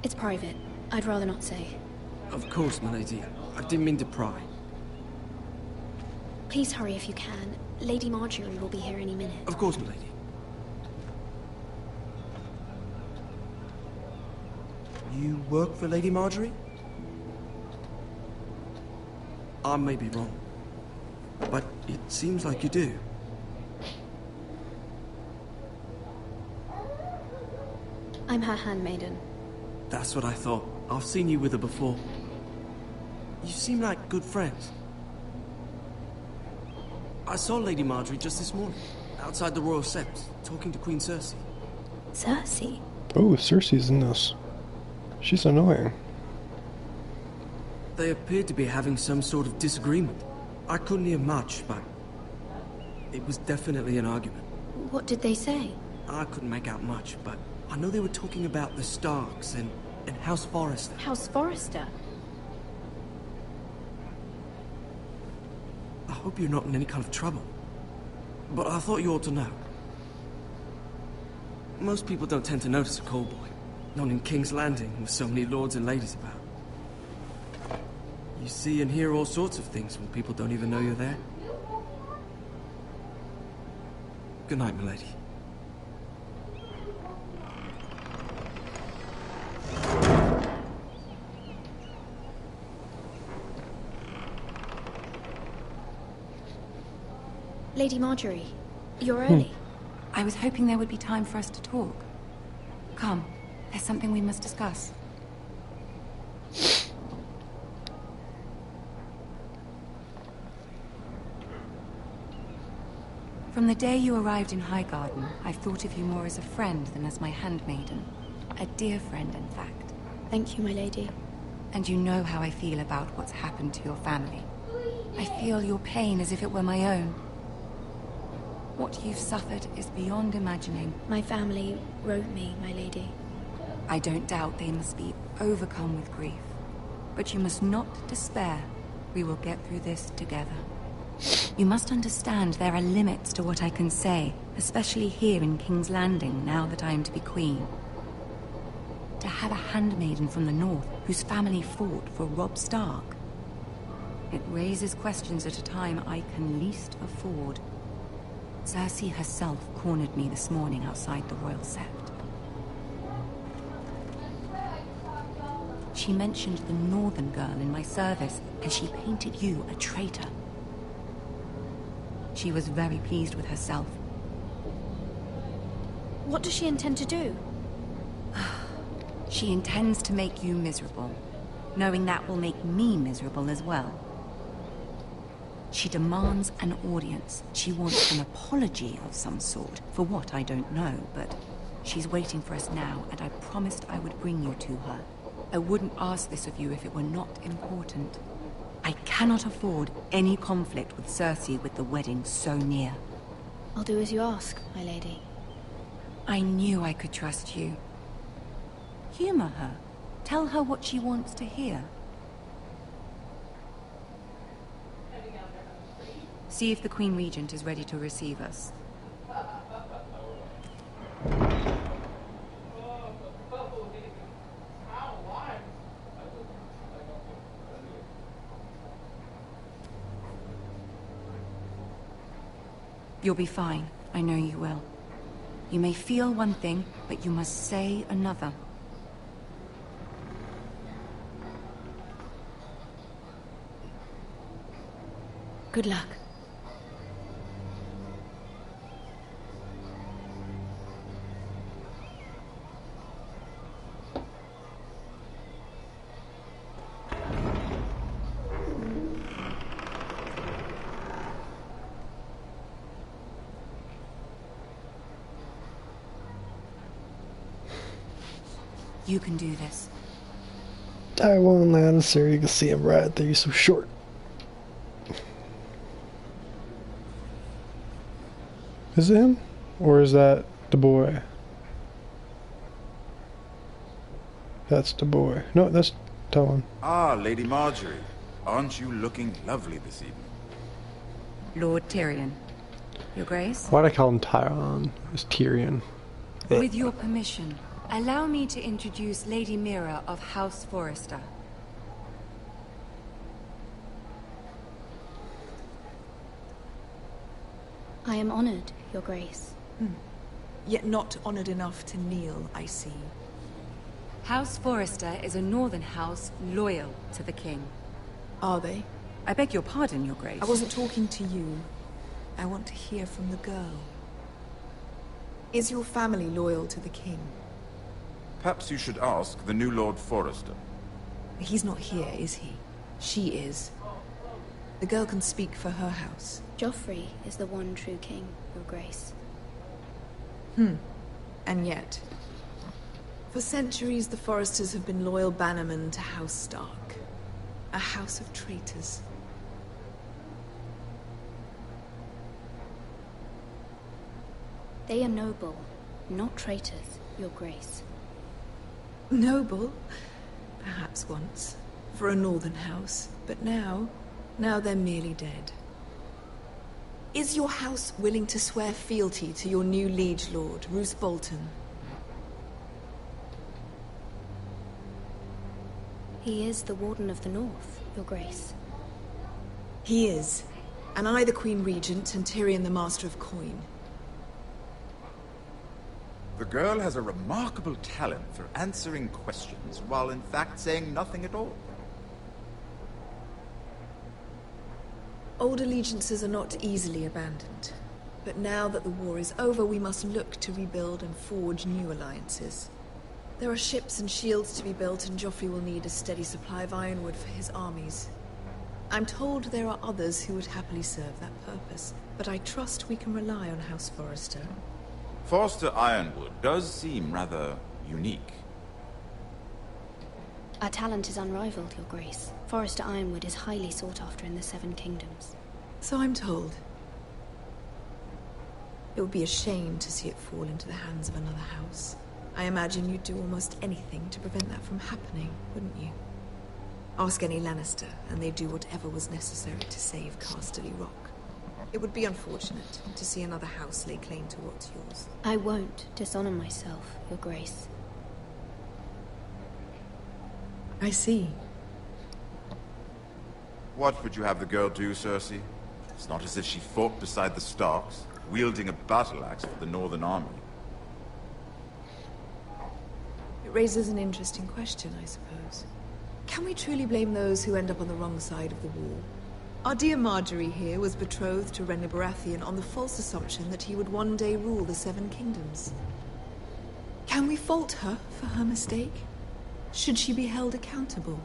It's private. I'd rather not say. Of course, milady. I didn't mean to pry. Please hurry if you can. Lady Marjorie will be here any minute. Of course, milady. You work for Lady Marjorie? I may be wrong, but it seems like you do. I'm her handmaiden. That's what I thought. I've seen you with her before. You seem like good friends. I saw Lady Marjorie just this morning, outside the Royal Sept, talking to Queen Cersei. Cersei? Oh, Cersei's in this. She's annoying. They appeared to be having some sort of disagreement. I couldn't hear much, but it was definitely an argument. What did they say? I couldn't make out much, but I know they were talking about the Starks and House Forrester. House Forrester? I hope you're not in any kind of trouble. But I thought you ought to know. Most people don't tend to notice a callboy. Not in King's Landing, with so many lords and ladies about. You see and hear all sorts of things when people don't even know you're there. Good night, milady. Lady Marjorie, you're early. I was hoping there would be time for us to talk. Come, there's something we must discuss. From the day you arrived in Highgarden, I've thought of you more as a friend than as my handmaiden. A dear friend, in fact. Thank you, my lady. And you know how I feel about what's happened to your family. I feel your pain as if it were my own. What you've suffered is beyond imagining. My family wrote me, my lady. I don't doubt they must be overcome with grief. But you must not despair. We will get through this together. You must understand there are limits to what I can say, especially here in King's Landing, now that I am to be queen. To have a handmaiden from the north whose family fought for Robb Stark. It raises questions at a time I can least afford. Cersei herself cornered me this morning outside the Royal Sept. She mentioned the northern girl in my service, and she painted you a traitor. She was very pleased with herself. What does she intend to do? She intends to make you miserable, knowing that will make me miserable as well. She demands an audience. She wants an apology of some sort, for what I don't know, but she's waiting for us now, and I promised I would bring you to her. I wouldn't ask this of you if it were not important. I cannot afford any conflict with Cersei with the wedding so near. I'll do as you ask, my lady. I knew I could trust you. Humor her. Tell her what she wants to hear. See if the Queen Regent is ready to receive us. You'll be fine. I know you will. You may feel one thing, but you must say another. Good luck. You can do this. I won't land, sir. You can see him right there. You're so short. Is it him? Or is that the boy? That's the boy. No, that's Talon. Ah, Lady Marjorie. Aren't you looking lovely this evening? Lord Tyrion. Your Grace? Why'd I call him Tyron? It's Tyrion. With your permission, allow me to introduce Lady Mira of House Forrester. I am honored, Your Grace. Yet not honored enough to kneel, I see. House Forrester is a northern house loyal to the king. Are they? I beg your pardon, Your Grace. I wasn't talking to you. I want to hear from the girl. Is your family loyal to the king? Perhaps you should ask the new Lord Forrester. He's not here, is he? She is. The girl can speak for her house. Joffrey is the one true king, Your Grace. And yet, for centuries the Forresters have been loyal bannermen to House Stark. A house of traitors. They are noble, Not traitors, Your Grace. Noble, perhaps once, for a northern house, but now they're merely dead. Is your house willing to swear fealty to your new liege lord, Roose Bolton? He is the Warden of the North, Your Grace. He is, and I the Queen Regent and Tyrion the Master of Coin. The girl has a remarkable talent for answering questions while in fact saying nothing at all. Old allegiances are not easily abandoned. But now that the war is over, we must look to rebuild and forge new alliances. There are ships and shields to be built, and Joffrey will need a steady supply of ironwood for his armies. I'm told there are others who would happily serve that purpose, but I trust we can rely on House Forrester. Forster Ironwood does seem rather unique. Our talent is unrivaled, Your Grace. Forrester Ironwood is highly sought after in the Seven Kingdoms. So I'm told. It would be a shame to see it fall into the hands of another house. I imagine you'd do almost anything to prevent that from happening, wouldn't you? Ask any Lannister, and they'd do whatever was necessary to save Casterly Rock. It would be unfortunate to see another house lay claim to what's yours. I won't dishonor myself, Your Grace. I see. What would you have the girl do, Cersei? It's not as if she fought beside the Starks, wielding a battle axe for the Northern Army. It raises an interesting question, I suppose. Can we truly blame those who end up on the wrong side of the war? Our dear Marjorie here was betrothed to Renly Baratheon on the false assumption that he would one day rule the Seven Kingdoms. Can we fault her for her mistake? Should she be held accountable?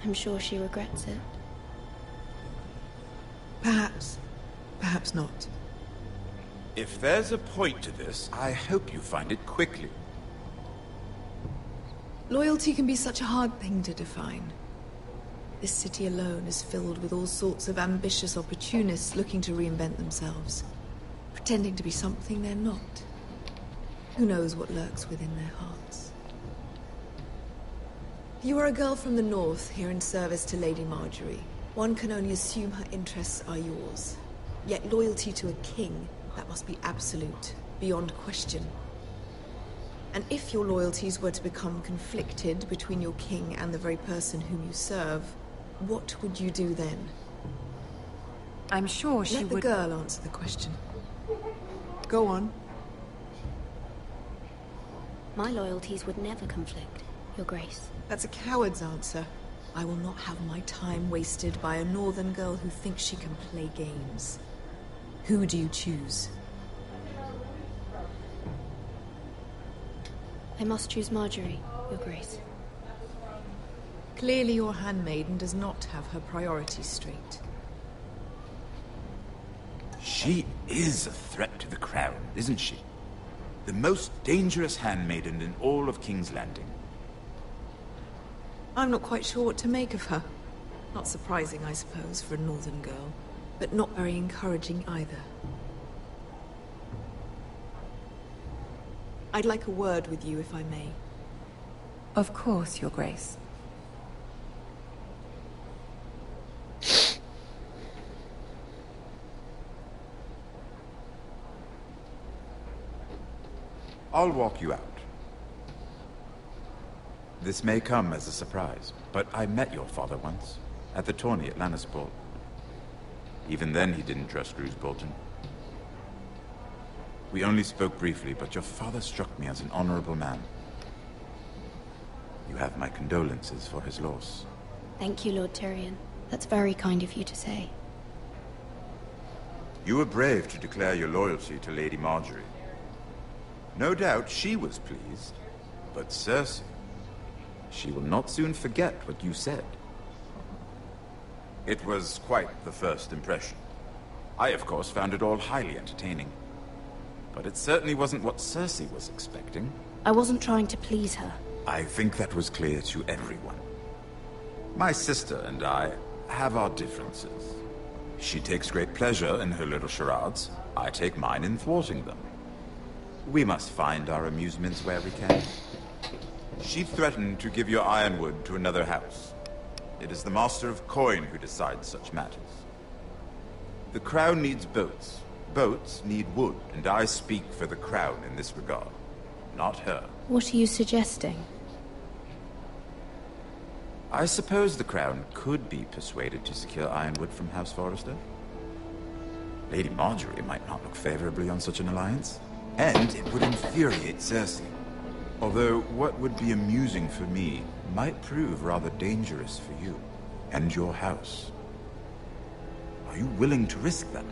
I'm sure she regrets it. Perhaps. Perhaps not. If there's a point to this, I hope you find it quickly. Loyalty can be such a hard thing to define. This city alone is filled with all sorts of ambitious opportunists looking to reinvent themselves, pretending to be something they're not. Who knows what lurks within their hearts? You are a girl from the north, here in service to Lady Marjorie. One can only assume her interests are yours. Yet loyalty to a king, that must be absolute, beyond question. And if your loyalties were to become conflicted between your king and the very person whom you serve, what would you do then? I'm sure she would... Let the girl answer the question. Go on. My loyalties would never conflict, Your Grace. That's a coward's answer. I will not have my time wasted by a northern girl who thinks she can play games. Who do you choose? I must choose Marjorie, Your Grace. Clearly your handmaiden does not have her priorities straight. She is a threat to the crown, isn't she? The most dangerous handmaiden in all of King's Landing. I'm not quite sure what to make of her. Not surprising, I suppose, for a northern girl, but not very encouraging either. I'd like a word with you, if I may. Of course, Your Grace. I'll walk you out. This may come as a surprise, but I met your father once, at the tourney at Lannisport. Even then he didn't trust Roose Bolton. We only spoke briefly, but your father struck me as an honorable man. You have my condolences for his loss. Thank you, Lord Tyrion. That's very kind of you to say. You were brave to declare your loyalty to Lady Marjorie. No doubt she was pleased, but Cersei, she will not soon forget what you said. It was quite the first impression. I, of course, found it all highly entertaining. But it certainly wasn't what Cersei was expecting. I wasn't trying to please her. I think that was clear to everyone. My sister and I have our differences, She takes great pleasure in her little charades. I take mine in thwarting them. We must find our amusements where we can. She threatened to give your ironwood to another house. It is the Master of Coin who decides such matters. The crown needs boats. Boats need wood, and I speak for the crown in this regard, not her. What are you suggesting? I suppose the crown could be persuaded to secure ironwood from House Forrester. Lady Marjorie might not look favorably on such an alliance, and it would infuriate Cersei. Although what would be amusing for me might prove rather dangerous for you and your house. Are you willing to risk that?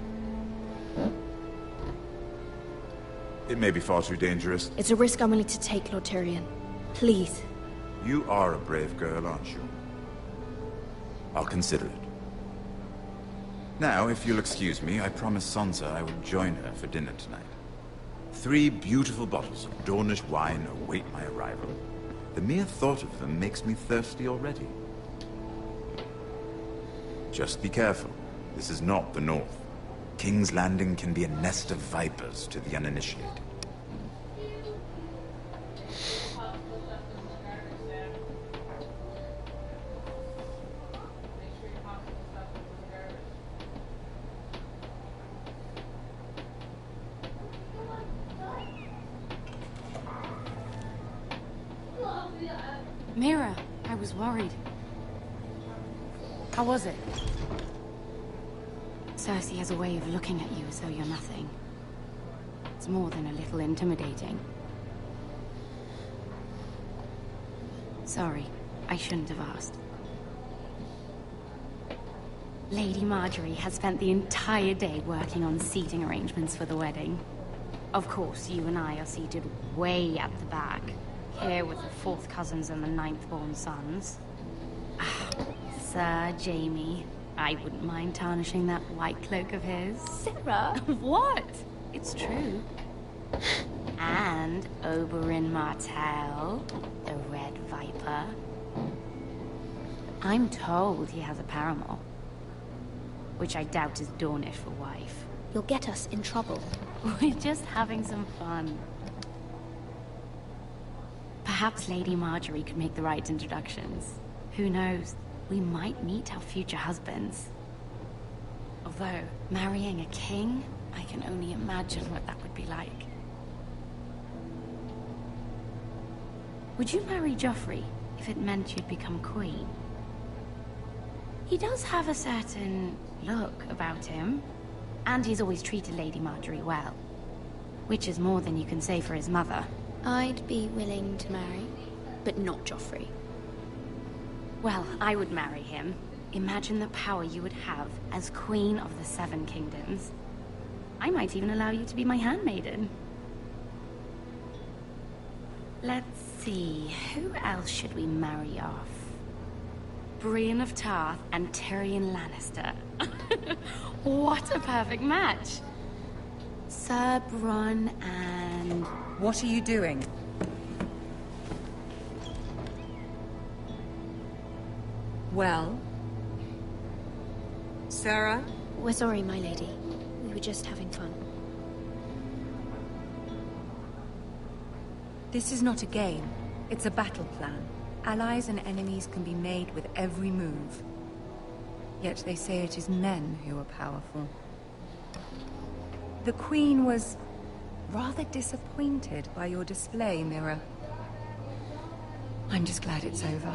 It may be far too dangerous. It's a risk I'm willing to take, Lord Tyrion. Please. You are a brave girl, aren't you? I'll consider it. Now, if you'll excuse me, I promised Sansa I would join her for dinner tonight. 3 beautiful bottles of Dornish wine await my arrival. The mere thought of them makes me thirsty already. Just be careful. This is not the North. King's Landing can be a nest of vipers to the uninitiated. Mira, I was worried. How was it? Cersei has a way of looking at you as though you're nothing. It's more than a little intimidating. Sorry, I shouldn't have asked. Lady Marjorie has spent the entire day working on seating arrangements for the wedding. Of course, you and I are seated way at the back, here with the 4th cousins and the 9th-born sons. Sir Jaime, I wouldn't mind tarnishing that white cloak of his. Sarah? What? It's true. And Oberyn Martell, the Red Viper. I'm told he has a paramour, which I doubt is Dornish for wife. You'll get us in trouble. We're just having some fun. Perhaps Lady Marjorie could make the right introductions. Who knows? We might meet our future husbands. Although, marrying a king, I can only imagine what that would be like. Would you marry Joffrey if it meant you'd become queen? He does have a certain look about him, and he's always treated Lady Marjorie well. Which is more than you can say for his mother. I'd be willing to marry, but not Joffrey. Well, I would marry him. Imagine the power you would have as Queen of the 7 Kingdoms. I might even allow you to be my handmaiden. Let's see, who else should we marry off? Brienne of Tarth and Tyrion Lannister. What a perfect match! Sir Bronn and... What are you doing? Well? Sarah? We're sorry, my lady. We were just having fun. This is not a game. It's a battle plan. Allies and enemies can be made with every move. Yet they say it is men who are powerful. The Queen was rather disappointed by your display, Mira. I'm just glad it's over.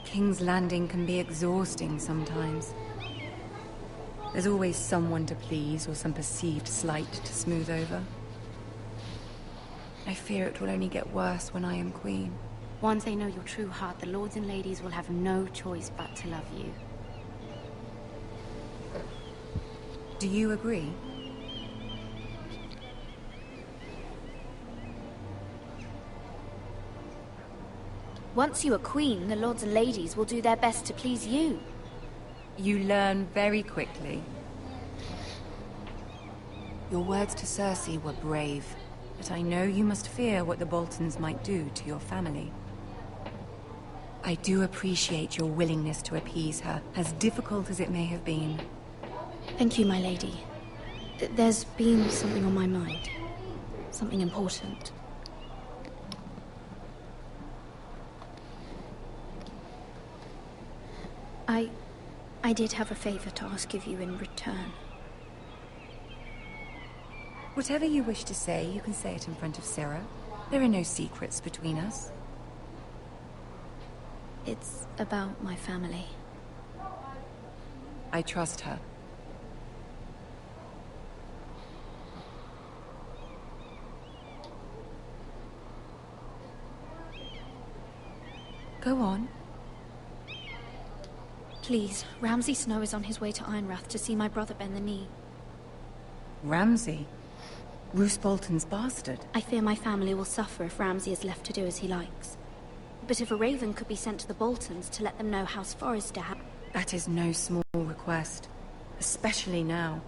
King's Landing can be exhausting sometimes. There's always someone to please or some perceived slight to smooth over. I fear it will only get worse when I am queen. Once they know your true heart, the lords and ladies will have no choice but to love you. Do you agree? Once you are queen, the lords and ladies will do their best to please you. You learn very quickly. Your words to Cersei were brave, but I know you must fear what the Boltons might do to your family. I do appreciate your willingness to appease her, as difficult as it may have been. Thank you, my lady. There's been something on my mind. Something important. I did have a favor to ask of you in return. Whatever you wish to say, you can say it in front of Sarah. There are no secrets between us. It's about my family. I trust her. Go on. Please, Ramsay Snow is on his way to Ironrath to see my brother bend the knee. Ramsay? Roose Bolton's bastard? I fear my family will suffer if Ramsay is left to do as he likes. But if a raven could be sent to the Boltons to let them know House Forrester had... That is no small request. Especially now.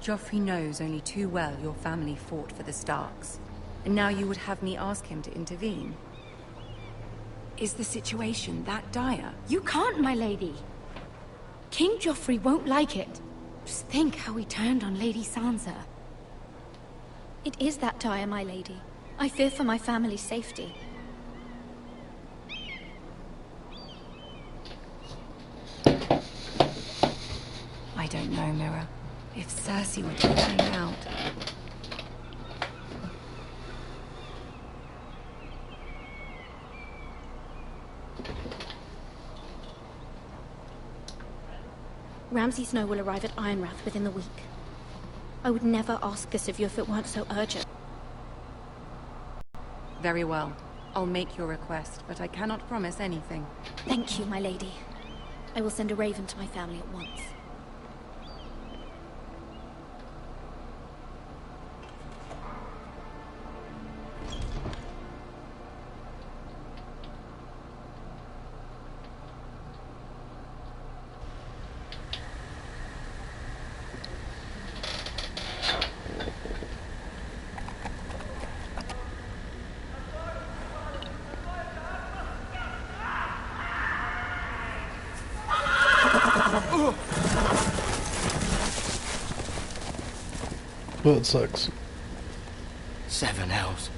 Joffrey knows only too well your family fought for the Starks. And now you would have me ask him to intervene? Is the situation that dire? You can't, my lady! King Joffrey won't like it. Just think how he turned on Lady Sansa. It is that dire, my lady. I fear for my family's safety. I don't know, Mira. If Cersei were to find out... Ramsay Snow will arrive at Ironrath within the week. I would never ask this of you if it weren't so urgent. Very well. I'll make your request, but I cannot promise anything. Thank you, my lady. I will send a raven to my family at once. Well, it sucks. 7 elves.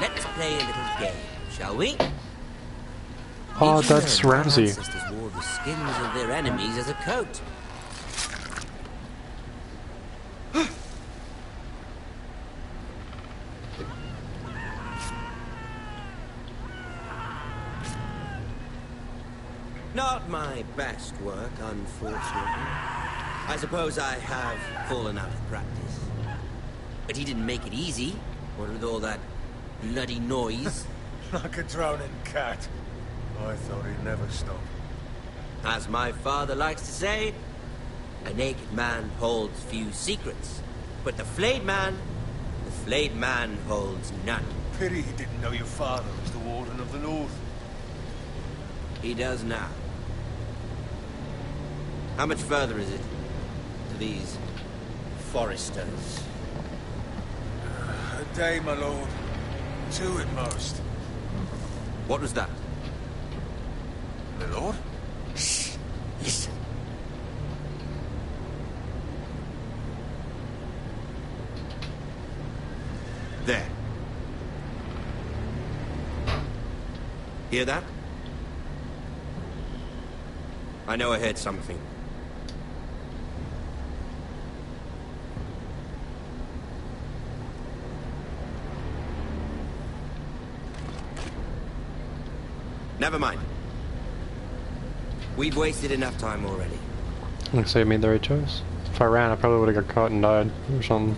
Let's play a little game, shall we? Oh, that's Ramsay. Our ancestors wore the skins of their enemies as a coat. Not my best work, unfortunately. I suppose I have fallen out of practice. But he didn't make it easy, what with all that bloody noise. Like a drowning cat. I thought he'd never stop. As my father likes to say, a naked man holds few secrets. But the flayed man holds none. Pity he didn't know your father was the Warden of the North. He does now. How much further is it to these Foresters? A day, my lord. 2 at most. What was that? My lord? Shh! Listen. There. Hear that? I know I heard something. Never mind. We've wasted enough time already. I say I made the right choice. If I ran, I probably would have got caught and died or something.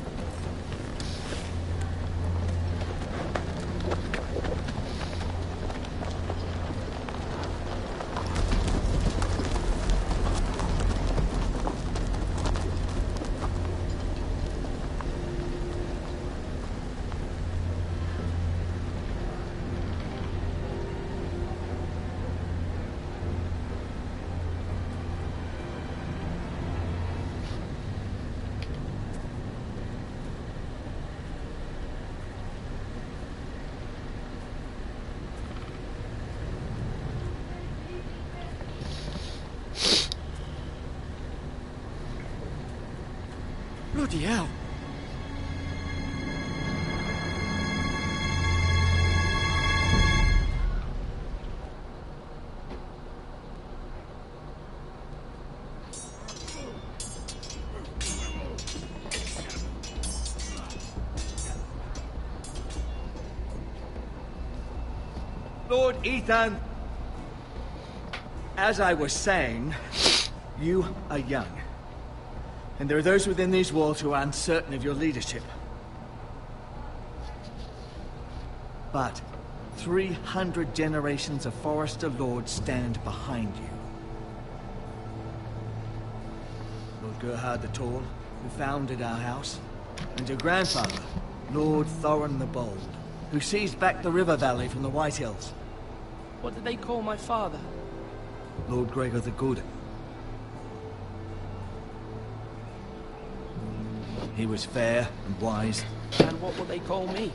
Bloody hell. Lord Ethan, as I was saying, you are young. And there are those within these walls who are uncertain of your leadership. But 300 generations of Forester Lords stand behind you. Lord Gerhard the Tall, who founded our house, and your grandfather, Lord Thorin the Bold, who seized back the river valley from the White Hills. What did they call my father? Lord Gregor the Good. He was fair and wise. And what will they call me?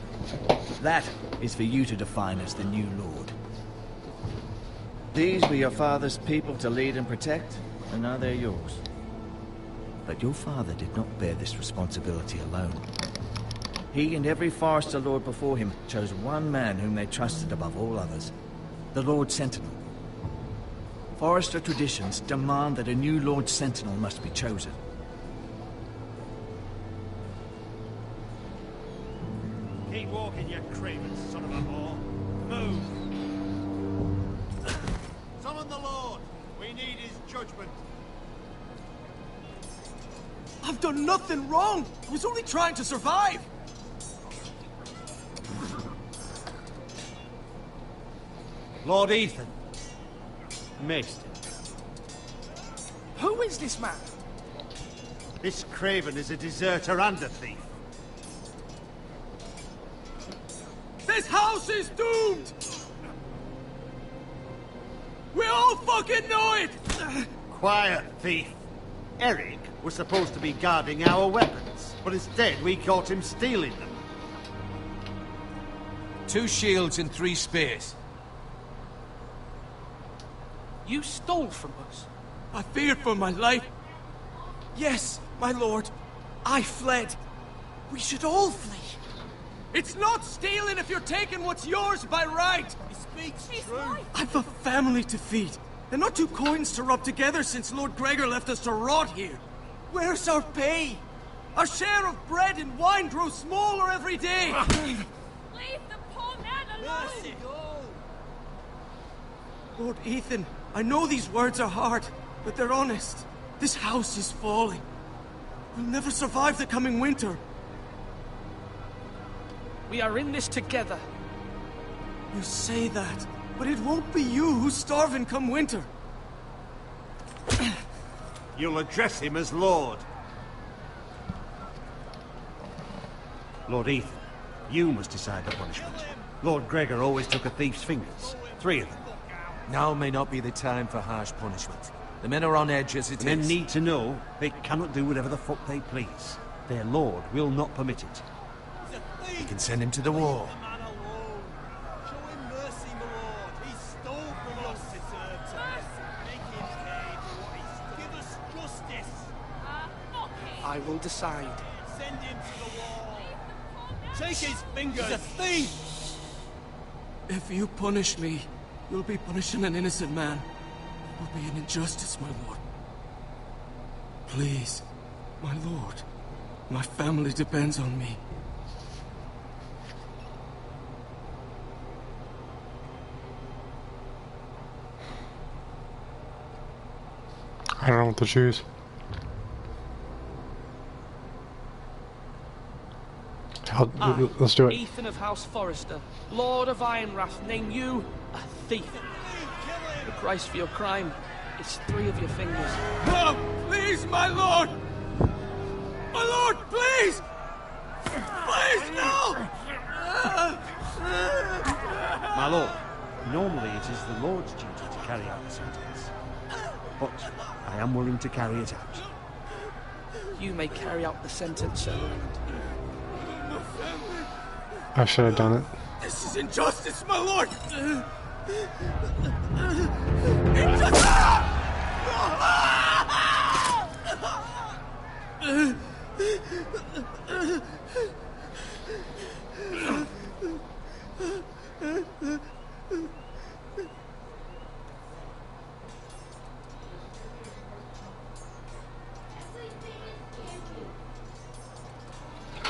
That is for you to define as the new lord. These were your father's people to lead and protect, and now they're yours. But your father did not bear this responsibility alone. He and every Forester Lord before him chose one man whom they trusted above all others. The Lord Sentinel. Forester traditions demand that a new Lord Sentinel must be chosen. Keep walking, you craven son of a whore. Move! Summon the Lord! We need his judgment. I've done nothing wrong! I was only trying to survive! Lord Ethan. Maester. Who is this man? This craven is a deserter and a thief. This house is doomed! We all fucking know it! Quiet, thief. Eric was supposed to be guarding our weapons, but instead we caught him stealing them. 2 shields and 3 spears. You stole from us. I feared for my life. Yes, my lord. I fled. We should all flee. It's not stealing if you're taking what's yours by right. He speaks true. I've a family to feed, and not 2 coins to rub together since Lord Gregor left us to rot here. Where's our pay? Our share of bread and wine grows smaller every day. Leave the poor man alone! Mercy. Lord Ethan, I know these words are hard, but they're honest. This house is falling. We'll never survive the coming winter. We are in this together. You say that, but it won't be you who's starving come winter. You'll address him as Lord. Lord Ethan, you must decide the punishment. Lord Gregor always took a thief's fingers. 3 of them. Now may not be the time for harsh punishment. The men are on edge as it is. Men need to know they cannot do whatever the fuck they please. Their lord will not permit it. You can send him to the war. I will decide. Send him to the wall. Take his fingers. He's a thief. If you punish me, you'll be punishing an innocent man. It will be an injustice, my lord. Please, my lord. My family depends on me. I don't know what to choose. Let's do it. Ethan of House Forester, Lord of Ironwrath, name you a thief. The price for your crime is 3 of your fingers. No! Please, my lord! My lord, please! Please, no! My lord, normally it is the Lord's duty to carry out the sentence. But I am willing to carry it out. You may carry out the sentence, Sir Raymond. I should have done it. This is injustice, my lord!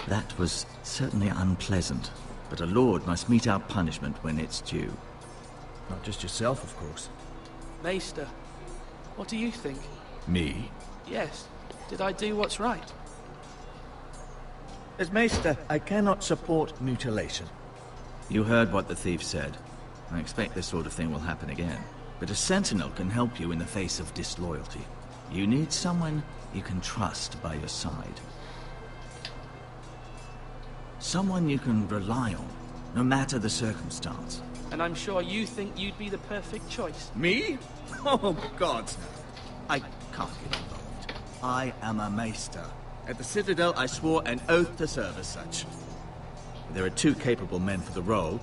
That was certainly unpleasant, but a lord must mete out punishment when it's due. Not just yourself, of course. Maester, what do you think? Me? Yes. Did I do what's right? As Maester, I cannot support mutilation. You heard what the thief said. I expect this sort of thing will happen again. But a sentinel can help you in the face of disloyalty. You need someone you can trust by your side. Someone you can rely on, no matter the circumstance. And I'm sure you think you'd be the perfect choice. Me? Oh, God, no. I can't get involved. I am a maester. At the Citadel, I swore an oath to serve as such. There are two capable men for the role.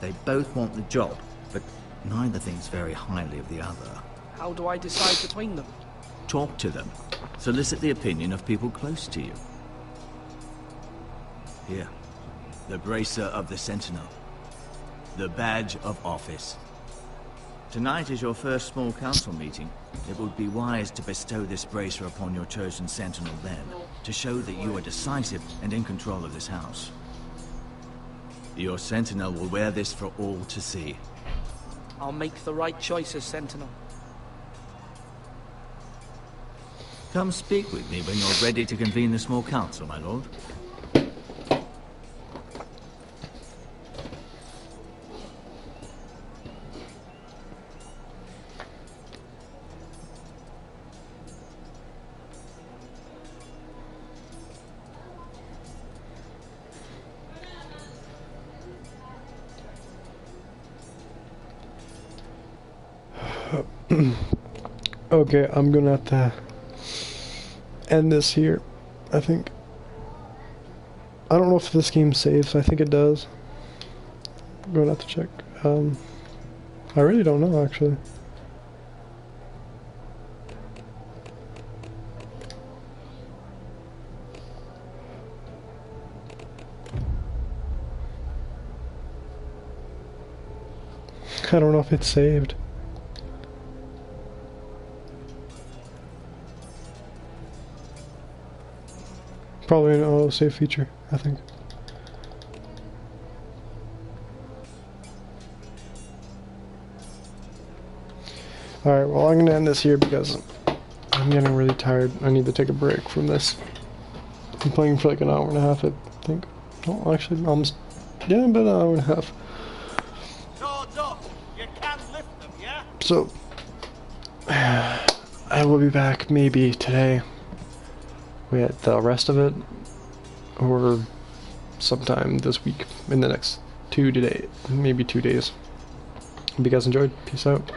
They both want the job, but neither thinks very highly of the other. How do I decide between them? Talk to them. Solicit the opinion of people close to you. Here, the bracer of the Sentinel. The badge of office. Tonight is your first small council meeting. It would be wise to bestow this bracer upon your chosen Sentinel then, to show that you are decisive and in control of this house. Your Sentinel will wear this for all to see. I'll make the right choice as Sentinel. Come speak with me when you're ready to convene the small council, my lord. Okay, I'm gonna have to end this here, I think. I don't know if this game saves. I think it does. I'm gonna have to check. I really don't know, actually. I don't know if it's saved. Probably an auto-save feature, I think. Alright, well, I'm gonna end this here because I'm getting really tired. I need to take a break from this. I'm playing for like an hour and a half, I think. Oh, actually, almost. Yeah, about an hour and a half. Swords up! You can lift them, yeah? So, I will be back maybe today with the rest of it, or sometime this week, in the next maybe 2 days. Hope you guys enjoyed. Peace out.